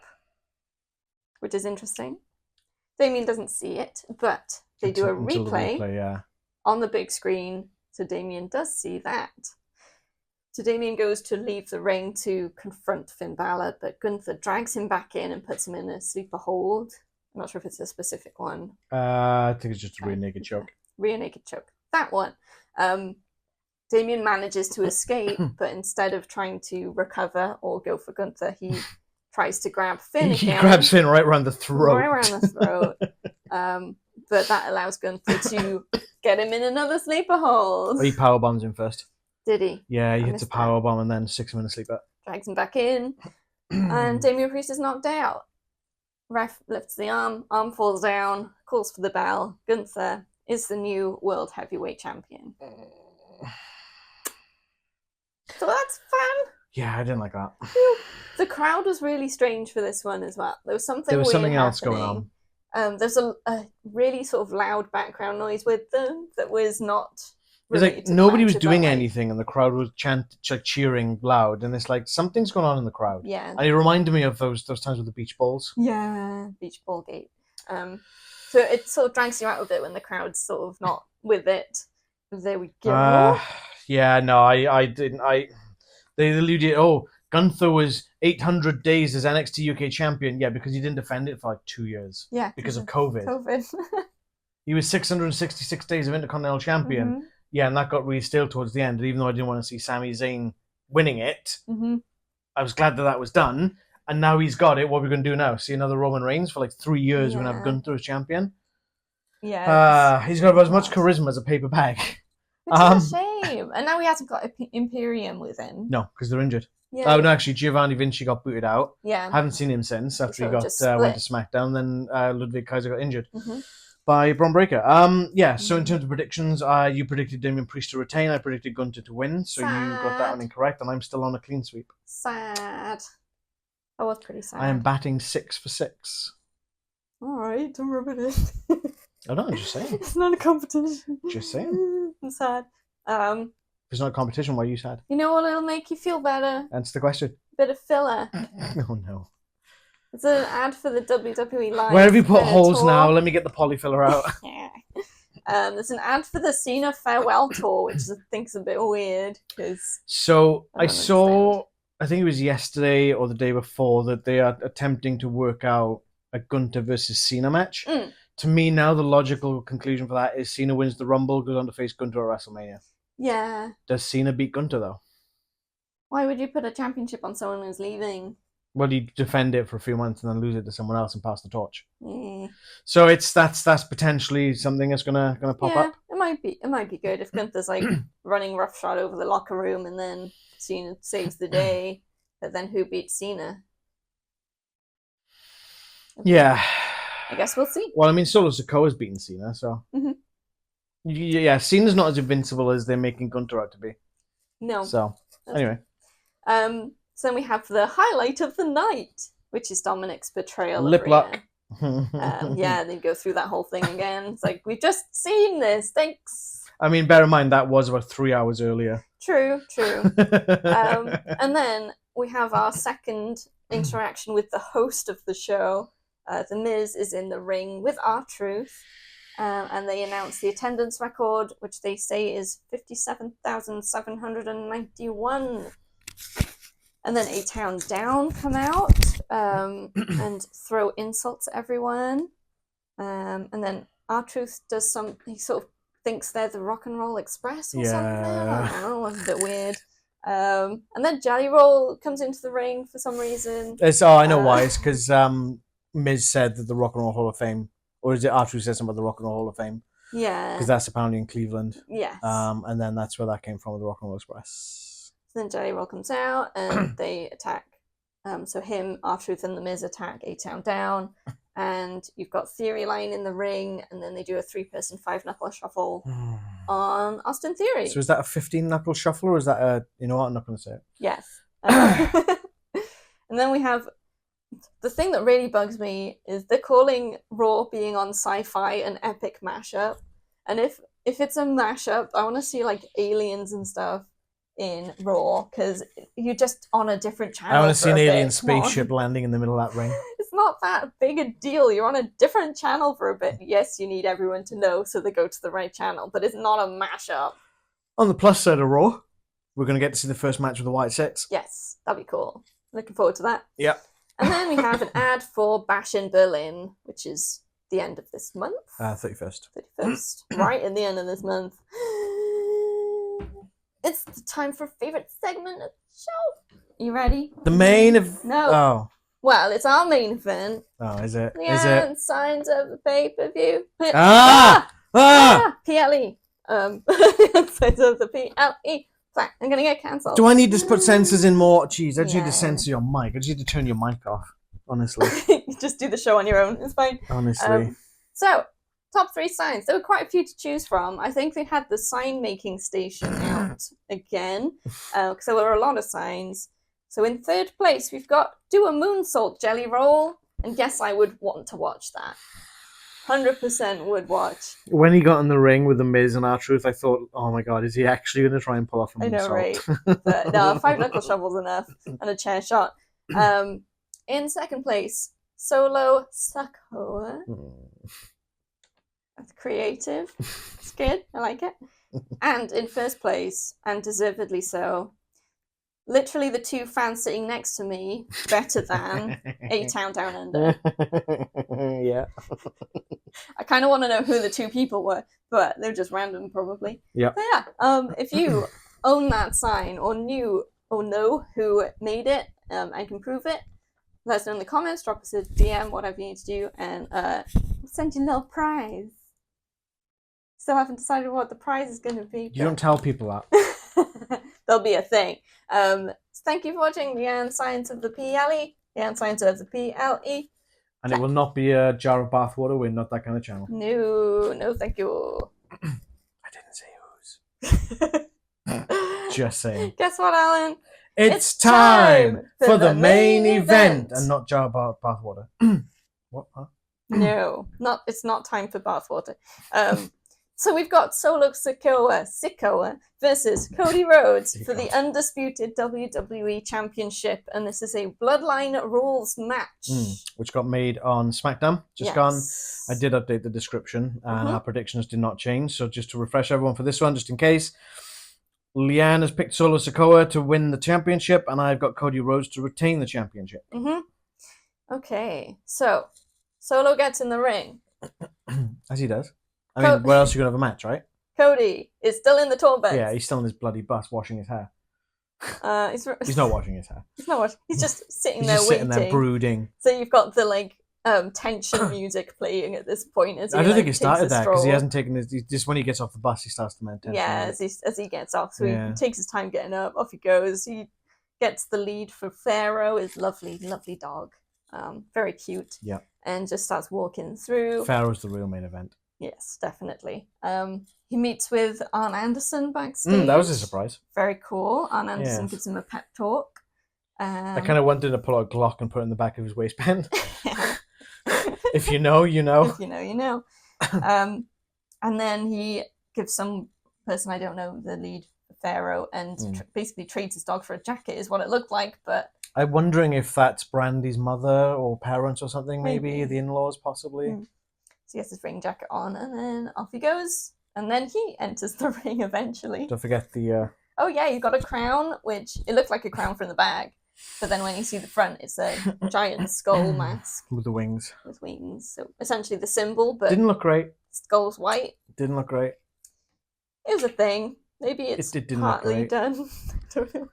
which is interesting. Damian doesn't see it, but they do a replay on the big screen, so Damian does see that. So Damian goes to leave the ring to confront Finn Balor, but Gunther drags him back in and puts him in a sleeper hold. I'm not sure if it's a specific one. I think it's just a rear naked choke. Rear naked choke. That one. Damian manages to escape, but instead of trying to recover or go for Gunther, he tries to grab Finn again. He grabs Finn right around the throat. Right around the throat. But that allows Gunther to get him in another sleeper hold. He powerbombs him first. Did he? Yeah, he hits a powerbomb and then sticks him in a sleeper. Drags him back in. And Damian Priest is knocked out. Ref lifts the arm falls down, calls for the bell. Gunther is the new World Heavyweight Champion. So that's fun. Yeah, I didn't like that. The crowd was really strange for this one as well. There was something There was weird something else happening. going on. There's a really sort of loud background noise with them that was not. It's like nobody was doing anything, and the crowd was cheering loud, and it's like something's going on in the crowd. Yeah. And it reminded me of those times with the beach balls. Yeah, beach ball gate. So it sort of drags you out a bit when the crowd's sort of not with it. There we go. Yeah, no, I didn't. They alluded. Oh, Gunther was 800 days as NXT UK champion. Yeah, because he didn't defend it for like 2 years. Yeah, because of COVID. He was 666 days of Intercontinental champion. Mm-hmm. Yeah, and that got really stale towards the end. And even though I didn't want to see Sami Zayne winning it, I was glad that was done. And now he's got it. What are we going to do now? See another Roman Reigns for like 3 years? We're going to have Gunther as champion? Yeah. He's got about as much charisma as a paper bag. Which is a shame. And now he hasn't got Imperium with him. No, because they're injured. Yeah. Oh, no, actually, Giovanni Vinci got booted out. Yeah. Haven't seen him since after he got went to SmackDown. Then Ludwig Kaiser got injured by Bron Breakker. So in terms of predictions, you predicted Damian Priest to retain. I predicted Gunther to win. So you got that one incorrect, and I'm still on a clean sweep. Sad. I was pretty sad. I am batting 6 for 6. All right, don't rub it in. Oh, no, I'm just saying. It's not a competition. Just saying. I'm sad. If it's not a competition, why are you sad? You know what? It'll make you feel better. Answer the question. Bit of filler. Oh, no. It's an ad for the WWE Live. Where have you put holes now? Let me get the polyfiller out. Yeah. There's an ad for the Cena Farewell Tour, which I think is a bit weird. So I saw, I think it was yesterday or the day before, that they are attempting to work out a Gunther versus Cena match. To me now, the logical conclusion for that is Cena wins the Rumble, goes on to face Gunther at WrestleMania. Yeah. Does Cena beat Gunther, though? Why would you put a championship on someone who's leaving? Well, you defend it for a few months and then lose it to someone else and pass the torch. Yeah. So that's potentially something that's gonna pop up. It might be good if Gunther's like running roughshod over the locker room and then Cena saves the day, but then who beats Cena? Yeah. I guess we'll see. Well, I mean, Solo Sikoa's beaten Cena, so yeah, Cena's not as invincible as they're making Gunther out to be. No. So anyway, so then we have the highlight of the night, which is Dominic's betrayal. Lip lock. Yeah, they go through that whole thing again. It's like, we've just seen this. Thanks. I mean, bear in mind that was about 3 hours earlier. True. And then we have our second interaction with the host of the show. The Miz is in the ring with R-Truth, and they announce the attendance record, which they say is 57,791. And then A-Town Down come out and throw insults at everyone. And then R-Truth does he sort of thinks they're the Rock and Roll Express or something. I don't know, it was a bit weird. And then Jelly Roll comes into the ring for some reason. I know why. It's because Miz said that the Rock and Roll Hall of Fame, or is it after he said something about the Rock and Roll Hall of Fame? Yeah. Because that's apparently in Cleveland. Yes. And then that's where that came from, with the Rock and Roll Express. So then Jelly Roll comes out and they attack. So him, R-Truth, and the Miz attack A-Town Down. And you've got Theory lying in the ring, and then they do a 3-person 5-knuckle shuffle on Austin Theory. So is that a 15-knuckle shuffle, or is that a, you know what, I'm not going to say it. Yes. And then we have, the thing that really bugs me is they're calling Raw being on Sci-Fi an epic mashup. And if it's a mashup, I want to see like aliens and stuff in Raw, because you're just on a different channel. I want to see an alien spaceship landing in the middle of that ring. It's not that big a deal. You're on a different channel for a bit. Yes, you need everyone to know, so they go to the right channel, but it's not a mashup. On the plus side of Raw, we're going to get to see the first match with the White Six. Yes, that'd be cool. Looking forward to that. Yep. And then we have an ad for Bash in Berlin, which is the end of this month. 31st. 31st. Right in the end of this month. It's the time for favorite segment of the show. You ready? The main event? No. Oh. Well, it's our main event. Oh, is it? Yeah, signs of the pay-per-view. PLE. Signs of the PLE. I'm going to get cancelled. Do I need to put sensors in more? Jeez, I just need to censor your mic. I just need to turn your mic off, honestly. Just do the show on your own. It's fine. Honestly. So, top 3 signs. There were quite a few to choose from. I think they had the sign-making station out again, because there were a lot of signs. So in third place, we've got Do a Moonsault Jelly Roll. And yes, I would want to watch that. 100% would watch. When he got in the ring with The Miz and R-Truth, I thought, oh my god, is he actually going to try and pull off a moonsault? I know, right? But no, 5 knuckle shovels enough and a chair shot. In second place, Solo Sikoa. That's creative. It's good. I like it. And in first place, and deservedly so, literally the 2 fans sitting next to me, better than A-Town Down Under. Yeah. I kind of want to know who the 2 people were, but they're just random probably. Yeah. But yeah, if you own that sign or know who made it and can prove it, let us know in the comments, drop us a DM, whatever you need to do, and we'll send you a little prize. Still haven't decided what the prize is going to be. You don't tell people that. There'll be a thing. So thank you for watching Leanne Science of the PLE. Leanne Science of the PLE. And it will not be a jar of bathwater. We're not that kind of channel. No, thank you. I didn't say whose. Just saying. Guess what, Alan? It's time for the main event. And not jar of bathwater. What? Huh? No, it's not time for bathwater. So we've got Solo Sikoa versus Cody Rhodes for the Undisputed WWE Championship. And this is a Bloodline rules match. Which got made on SmackDown. Gone. I did update the description and our predictions did not change. So just to refresh everyone for this one, just in case, Leanne has picked Solo Sikoa to win the championship and I've got Cody Rhodes to retain the championship. Okay, so Solo gets in the ring. As he does. I mean, where else are you going to have a match, right? Cody is still in the tour bus. Yeah, he's still in his bloody bus washing his hair. He's not washing his hair. He's not washing. He's just sitting he's there just waiting. Sitting there brooding. So you've got the tension music playing at this point. As he, I don't think it started there because he hasn't taken his. Just when he gets off the bus, he starts to maintain. Yeah, as he gets off, so he takes his time getting up. Off he goes. He gets the lead for Pharaoh, his lovely, lovely dog. Very cute. Yeah. And just starts walking through. Pharaoh's the real main event. Yes, definitely. He meets with Arn Anderson backstage. That was a surprise. Very cool. Arn Anderson gives him a pep talk. I kind of wanted to pull out a Glock and put it in the back of his waistband. If you know, you know. If you know, you know. And then he gives some person I don't know the lead, Pharaoh, and basically trades his dog for a jacket is what it looked like. But I'm wondering if that's Brandy's mother or parents or something, maybe the in-laws possibly. So he has his ring jacket on, and then off he goes. And then he enters the ring eventually. Don't forget the... Oh yeah, you've got a crown, which it looked like a crown from the bag. But then when you see the front, it's a giant skull mask. With the wings. With wings. So essentially the symbol, but... Didn't look great. Skull's white. Didn't look great. It was a thing. Maybe it's partly done. I don't know.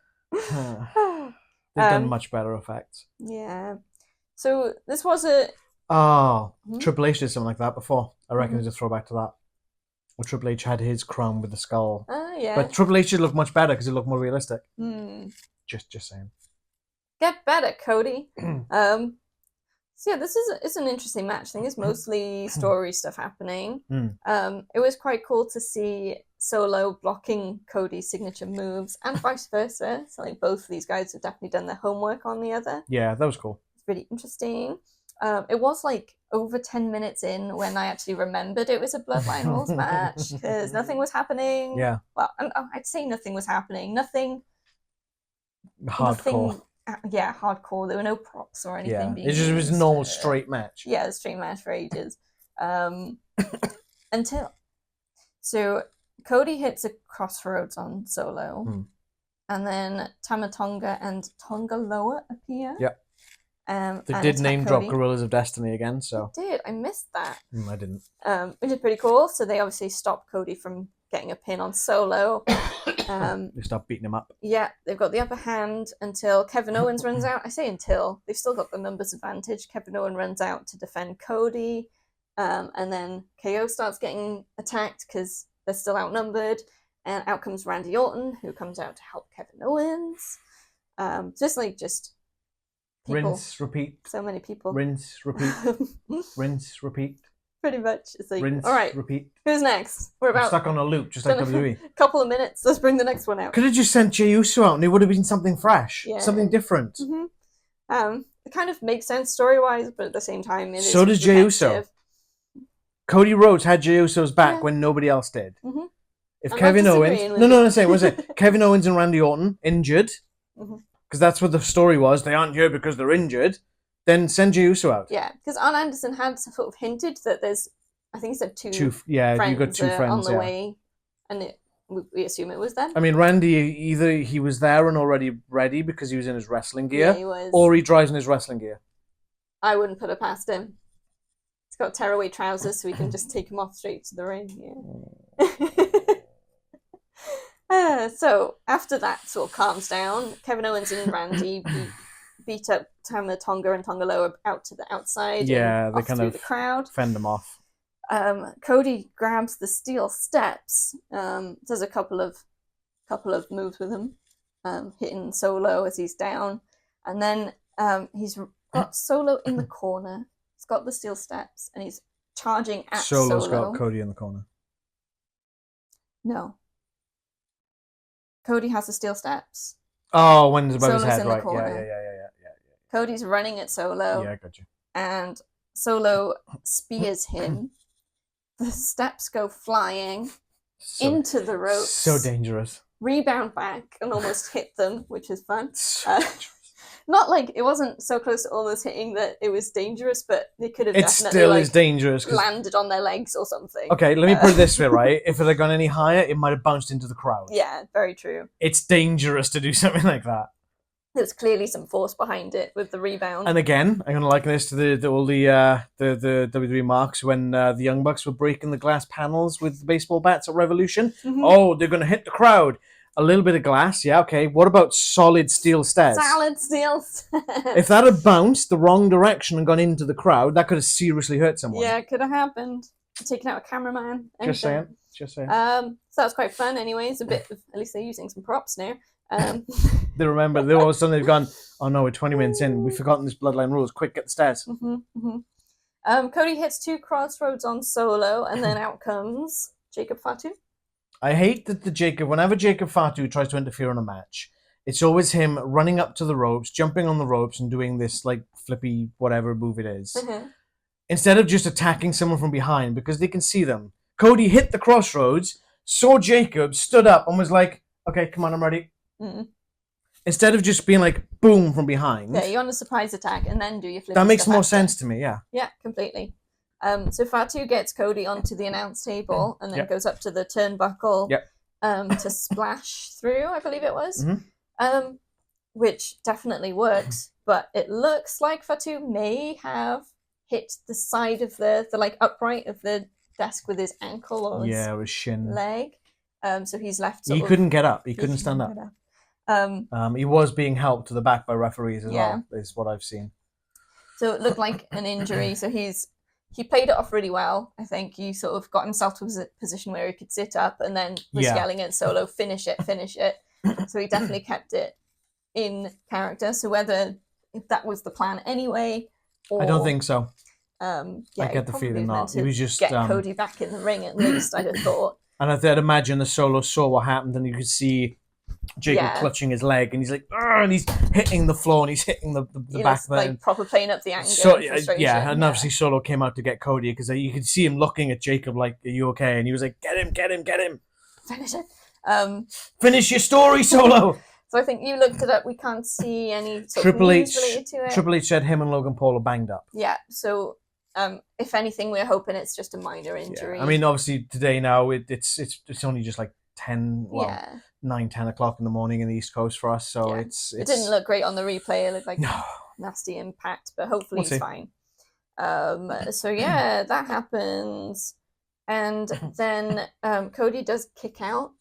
They've done much better effects. Yeah. So this was a... Triple H did something like that before. I reckon it's a throwback to that. Or Triple H had his crown with the skull. Yeah. But Triple H should look much better because it looked more realistic. Just saying. Get better, Cody. So yeah, this is an interesting match. I think it's mostly story stuff happening. It was quite cool to see Solo blocking Cody's signature moves and vice versa. So like both of these guys have definitely done their homework on the other. Yeah, that was cool. It's really interesting. It was like over 10 minutes in when I actually remembered it was a Bloodline rules match because nothing was happening. Yeah. Well, I'd say nothing was happening. Nothing. Hardcore. Hardcore. There were no props or anything. Yeah, it was a normal straight match. Yeah, a straight match for ages. Until Cody hits a crossroads on Solo, and then Tamatonga and Tonga Loa appear. Yep. They did name drop Gorillas of Destiny again, so... They did. I missed that. I didn't. Which is pretty cool. So they obviously stopped Cody from getting a pin on Solo. They stopped beating him up. Yeah, they've got the upper hand until Kevin Owens runs out. I say until. They've still got the numbers advantage. Kevin Owens runs out to defend Cody. And then KO starts getting attacked because they're still outnumbered. And out comes Randy Orton, who comes out to help Kevin Owens. Just... people. Rinse, repeat. So many people. Rinse, repeat. Rinse, repeat. Pretty much. It's like, Rinse, all right, repeat. who's next? We're I'm about stuck on a loop, just like WWE. a couple of minutes. Let's bring the next one out. Could have just sent Jey Uso out and it would have been something fresh. Yeah. Something different. It kind of makes sense story-wise, but at the same time, So does Jey Uso. Cody Rhodes had Jey Uso's back when nobody else did. If Kevin Owens... Kevin Owens and Randy Orton injured, because that's what the story was, they aren't here because they're injured, then send Jey Uso out. Yeah, because Arn Anderson had sort of hinted that there's, I think he said two friends, you got two friends on the way, and we assume it was them. I mean, Randy, either he was there and already ready because he was in his wrestling gear, Yeah, he was. or he drives in his wrestling gear. I wouldn't put it past him. He's got tearaway trousers, so we can just take him off straight to the ring. Yeah. So after that sort of calms down, Kevin Owens and Randy beat up Tama Tonga and Tonga Loa out to the outside. Yeah, and they off kind through of the crowd. fend them off. Cody grabs the steel steps. Does a couple of moves with him, hitting Solo as he's down, and then he's got Solo in the corner. He's got the steel steps, and he's charging at Solo's Solo. got Cody in the corner. Cody has the steel steps. Oh, when it's above Solo's his head, in the right? corner. Yeah. Cody's running at Solo. Yeah, I got you. And Solo spears him. The steps go flying into the ropes. So dangerous. Rebound back and almost hit them, which is fun. So Not like it wasn't so close to almost hitting that it was dangerous, but they could have it definitely still is dangerous. landed on their legs or something. Okay, let me put it this way, right? If it had gone any higher, it might have bounced into the crowd. Yeah, very true. It's dangerous to do something like that. There's clearly some force behind it with the rebound. And again, I'm going to liken this to all the WWE marks when the Young Bucks were breaking the glass panels with baseball bats at Revolution. Oh, they're going to hit the crowd. A little bit of glass, yeah, okay. What about solid steel stairs? Solid steel stairs. If that had bounced the wrong direction and gone into the crowd, that could have seriously hurt someone. Yeah, it could have happened. Taking out a cameraman. Just saying. So that was quite fun anyways. A bit of, at least they're using some props now. They remember, they all of a sudden they've gone, oh no, we're 20 minutes in, we've forgotten this Bloodline rules, quick, get the stairs. Cody hits 2 crossroads on Solo, and then out comes Jacob Fatu. I hate that whenever Jacob Fatu tries to interfere in a match, it's always him running up to the ropes, jumping on the ropes, and doing this like flippy whatever move it is. Instead of just attacking someone from behind, because they can see them. Cody hit the crossroads, saw Jacob, stood up, and was like, okay, come on, I'm ready. Instead of just being like, boom, from behind. Yeah, you want a surprise attack, and then do your flip. That makes more sense to me, yeah. Yeah, completely. So Fatu gets Cody onto the announce table and then goes up to the turnbuckle to splash through, I believe it was, which definitely works. But it looks like Fatu may have hit the side of the like upright of the desk with his ankle or his shin leg. So he's left. He couldn't get up. He couldn't stand up. He was being helped to the back by referees as well, is what I've seen. So it looked like an injury. So he played it off really well. I think he sort of got himself to a position where he could sit up and then was yelling at Solo, finish it. So he definitely kept it in character. So if that was the plan anyway, or, I don't think so. I get the feeling not. He was just get Cody back in the ring at least. I'd have thought. And I'd imagine the Solo saw what happened, and you could see Jacob clutching his leg, and he's like, and he's hitting the floor, and he's hitting the back of like proper playing up the anger. So and obviously Solo came out to get Cody because you could see him looking at Jacob like, "Are you okay?" And he was like, "Get him! Finish it! Finish your story, Solo." So I think you looked it up. We can't see any sort Triple of H news related to it. Triple H said him and Logan Paul are banged up. Yeah. So if anything, we're hoping it's just a minor injury. Yeah. I mean, obviously today now it's only just like 9, 10 o'clock in the morning in the East Coast for us, so it didn't look great on the replay. It looked like nasty impact, but hopefully he's fine. So yeah, that happens, and then Cody does kick out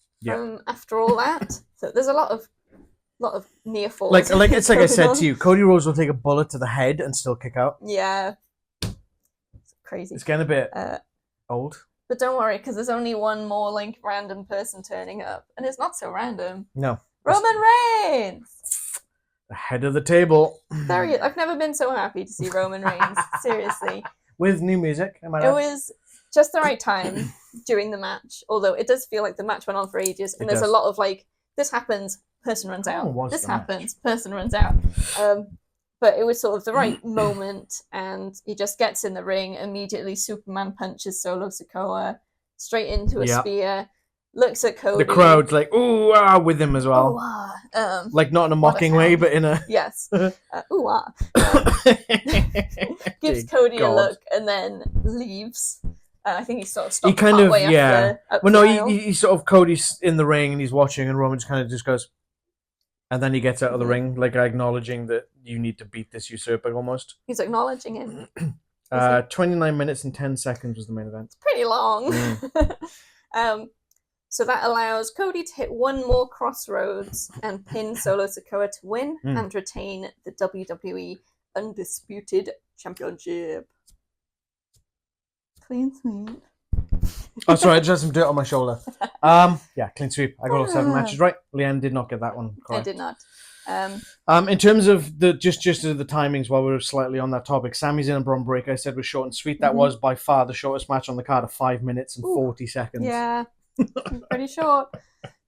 after all that. So there's a lot of near falls. Like it's like I said to you, Cody Rhodes will take a bullet to the head and still kick out. Yeah, it's crazy. It's getting a bit old. But don't worry, because there's only one more like random person turning up, and it's not so random. No, Roman Reigns, the head of the table. I've never been so happy to see Roman Reigns. Seriously, with new music. Am I It right? was just the right time during the match, although it does feel like the match went on for ages, and there's a lot of like, this happens, person runs out. This happens, person runs out. But it was sort of the right moment, and he just gets in the ring, immediately Superman punches Solo Sikoa straight into a spear, looks at Cody. The crowd's like, ooh, ah, with him as well. Ooh, ah. Like, not in a mocking way, but in a... Yes. Ooh, ah. Gives Cody a look, and then leaves. I think he sort of stopped halfway up well, no, he sort of, Cody's in the ring, and he's watching, and Roman just kind of just goes... And then he gets out of the ring, like acknowledging that you need to beat this usurper almost. He's acknowledging him. 29 minutes and 10 seconds was the main event. It's pretty long. So that allows Cody to hit one more crossroads and pin Solo Sikoa to win and retain the WWE Undisputed Championship. Clean sweep. Oh, sorry, I just had some dirt on my shoulder. Yeah, clean sweep. I got all 7 matches right. Leanne did not get that one correct. I did not. In terms of the just the timings, while we're slightly on that topic, Sami's in and Bron break, I said, was short and sweet. That was by far the shortest match on the card of 5 minutes and 40 seconds. Yeah, pretty short.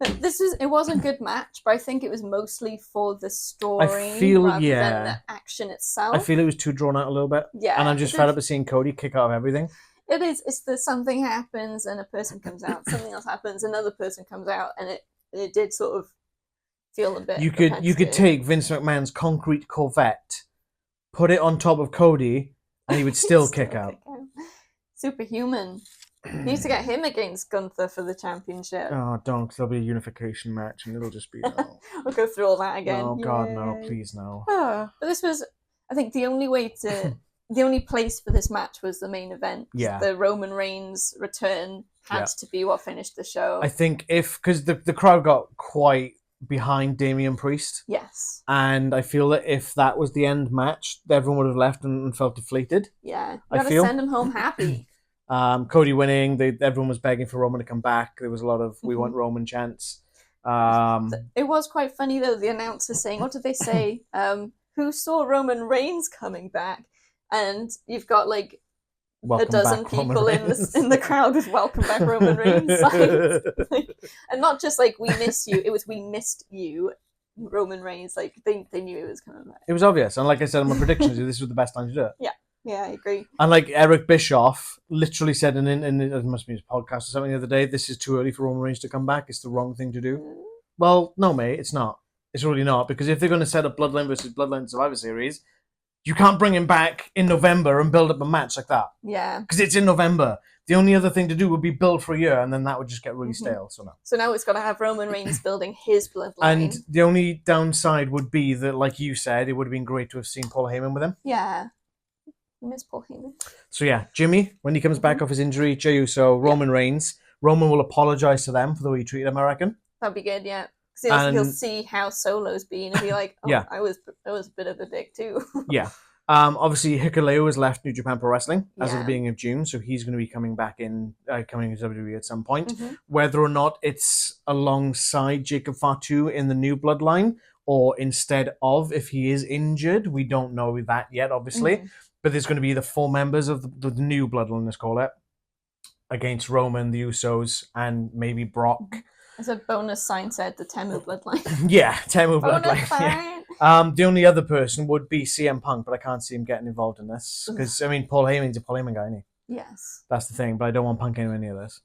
It was a good match, but I think it was mostly for the story rather than the action itself. I feel it was too drawn out a little bit. Yeah, and I'm just fed up of seeing Cody kick out of everything. It is. It's that something happens and a person comes out, something else happens, another person comes out, and it did sort of feel a bit. You could take Vince McMahon's concrete Corvette, put it on top of Cody, and he would still kick out. Superhuman. Needs to get him against Gunther for the championship. Oh, don't, because there'll be a unification match, and it'll just be. No. We'll go through all that again. Oh God, no! Please no. Oh, but this was, I think, the only place for this match was the main event. Yeah. The Roman Reigns return had to be what finished the show. I think because the crowd got quite behind Damian Priest. Yes. And I feel that if that was the end match, everyone would have left and felt deflated. Yeah. You gotta send them home happy. Cody winning, everyone was begging for Roman to come back. There was a lot of we want Roman chants. It was quite funny though, the announcer saying, what did they say? Who saw Roman Reigns coming back? And you've got like welcome a dozen people in the crowd with welcome back Roman Reigns signs. And not just like we miss you, it was we missed you, Roman Reigns. Like they knew it was coming back. It was obvious. And like I said in my predictions, this was the best time to do it. Yeah, I agree. And like Eric Bischoff literally said in it must be his podcast or something the other day, this is too early for Roman Reigns to come back. It's the wrong thing to do. Well, no, mate, it's not. It's really not. Because if they're going to set up Bloodline versus Bloodline Survivor Series, you can't bring him back in November and build up a match like that. Yeah. Because it's in November. The only other thing to do would be build for a year, and then that would just get really stale. So no. So now it's got to have Roman Reigns building his bloodline. And the only downside would be that, like you said, it would have been great to have seen Paul Heyman with him. Yeah. I miss Paul Heyman. So yeah, Jimmy, when he comes back off his injury, Jey Uso, Roman Reigns. Roman will apologise to them for the way he treated them, I reckon. That'd be good, yeah. Because he'll see how Solo's been and be like, oh, I was a bit of a dick too. Yeah. Obviously, Hikuleo has left New Japan Pro Wrestling as of the beginning of June, so he's going to be coming back coming to WWE at some point. Whether or not it's alongside Jacob Fatu in the new Bloodline, or instead of if he is injured, we don't know that yet, obviously. But there's going to be the 4 members of the new Bloodline, let's call it, against Roman, the Usos, and maybe Brock. As a bonus sign said, the Temu Bloodline. Yeah, Temu Bloodline. Yeah. The only other person would be CM Punk, but I can't see him getting involved in this. Because, I mean, Paul Heyman's a Paul Heyman guy, isn't he? Yes. That's the thing, but I don't want Punk in any of this.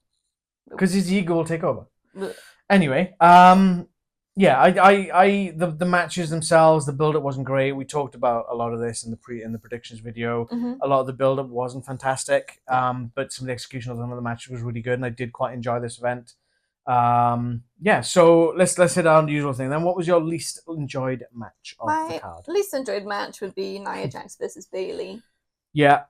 Because his ego will take over. Ugh. Anyway, yeah, the matches themselves, the build-up wasn't great. We talked about a lot of this in the predictions video. A lot of the build-up wasn't fantastic, but some of the execution of some of the matches was really good, and I did quite enjoy this event. Yeah, so let's hit on the usual thing. Then, what was your least enjoyed match of the card? My least enjoyed match would be Nia Jax versus Bayley. Yeah,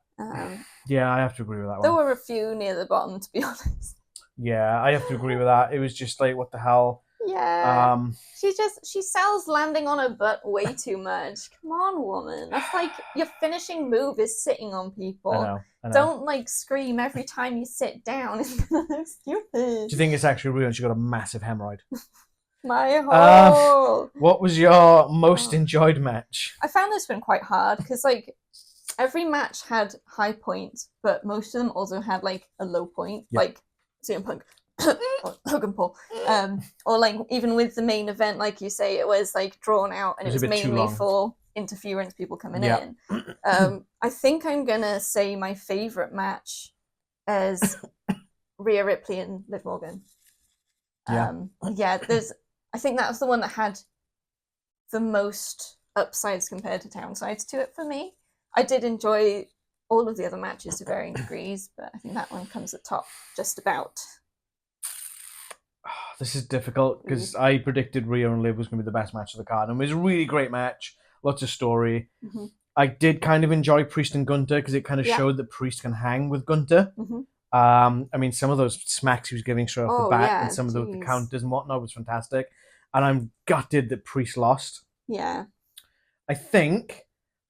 yeah, I have to agree with that one. There were a few near the bottom, to be honest. Yeah, I have to agree with that. It was just like, what the hell? Yeah. She sells landing on her butt way too much. Come on, woman. That's like your finishing move is sitting on people. I know. Don't like scream every time you sit down. It's gonna look stupid. Do you think it's actually real and she got a massive hemorrhoid? My hole. What was your most enjoyed match? I found this one quite hard because like every match had high points, but most of them also had like a low point, like CM Punk, or Logan Paul, or like even with the main event, like you say, it was like drawn out, and it was mainly for interference, people coming in. I think I'm gonna say my favorite match is Rhea Ripley and Liv Morgan. I think that was the one that had the most upsides compared to downsides to it for me. I did enjoy all of the other matches to varying degrees, but I think that one comes at top just about. This is difficult because I predicted Rhea and Liv was going to be the best match of the card, and it was a really great match, lots of story. I did kind of enjoy Priest and Gunther because it kind of showed that Priest can hang with Gunther. I mean, some of those smacks he was giving straight off the bat and some of the counters and whatnot was fantastic. And I'm gutted that Priest lost. Yeah. I think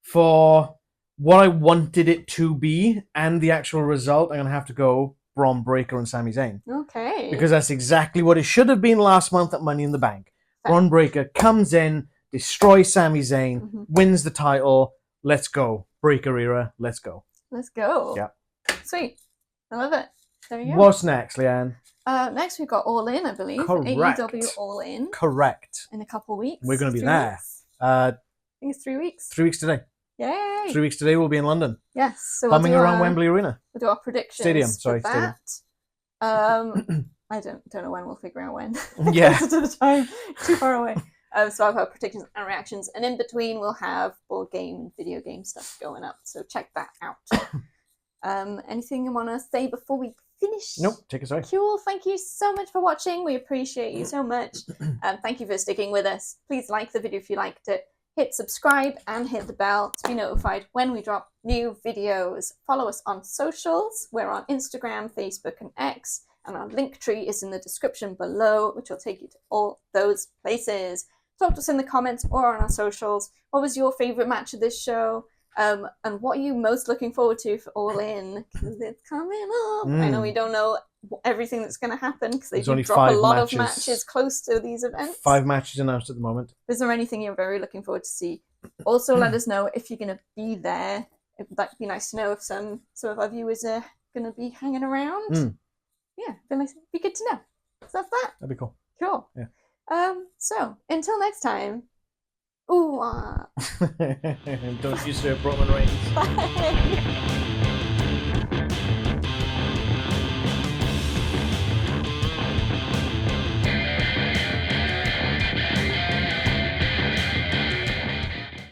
for what I wanted it to be and the actual result, I'm going to have to go Bron Breakker and Sami Zayne. Okay. Because that's exactly what it should have been last month at Money in the Bank. Bron Breakker comes in, destroys Sami Zayne, wins the title. Let's go. Breakker era. Let's go. Let's go. Yeah. Sweet. I love it. There you go. What's next, Leanne? Next we've got All In, I believe. Correct. AEW All In. Correct. In a couple of weeks. We're going to be 3 there. weeks? I think it's 3 weeks. 3 weeks today. Yay! 3 weeks today we'll be in London. Yes. So Humming around Wembley Arena. We'll do our predictions. Stadium. Sorry, for stadium. That. I don't know when. We'll figure out when. Yeah. Closer to the time. Too far away. So I've got predictions and reactions, and in between we'll have board game, video game stuff going up. So check that out. Anything you want to say before we finish? Nope. Take us away. Cool. Thank you so much for watching. We appreciate you so much. Thank you for sticking with us. Please like the video if you liked it. Hit subscribe and hit the bell to be notified when we drop new videos. Follow us on socials. We're on Instagram, Facebook, and X. And our link tree is in the description below, which will take you to all those places. Talk to us in the comments or on our socials. What was your favourite match of this show? And what are you most looking forward to for All In? Because it's coming up. I know we don't know everything that's going to happen because they do drop a lot of matches close to these events. 5 matches announced at the moment. Is there anything you're very looking forward to see? Also, let us know if you're going to be there. That'd be nice to know if some of our viewers are going to be hanging around. Yeah, be good to know. So that's that. That'd be cool. Cool. Yeah. So until next time. Ooh. Don't you stir Roman Reigns. Bye.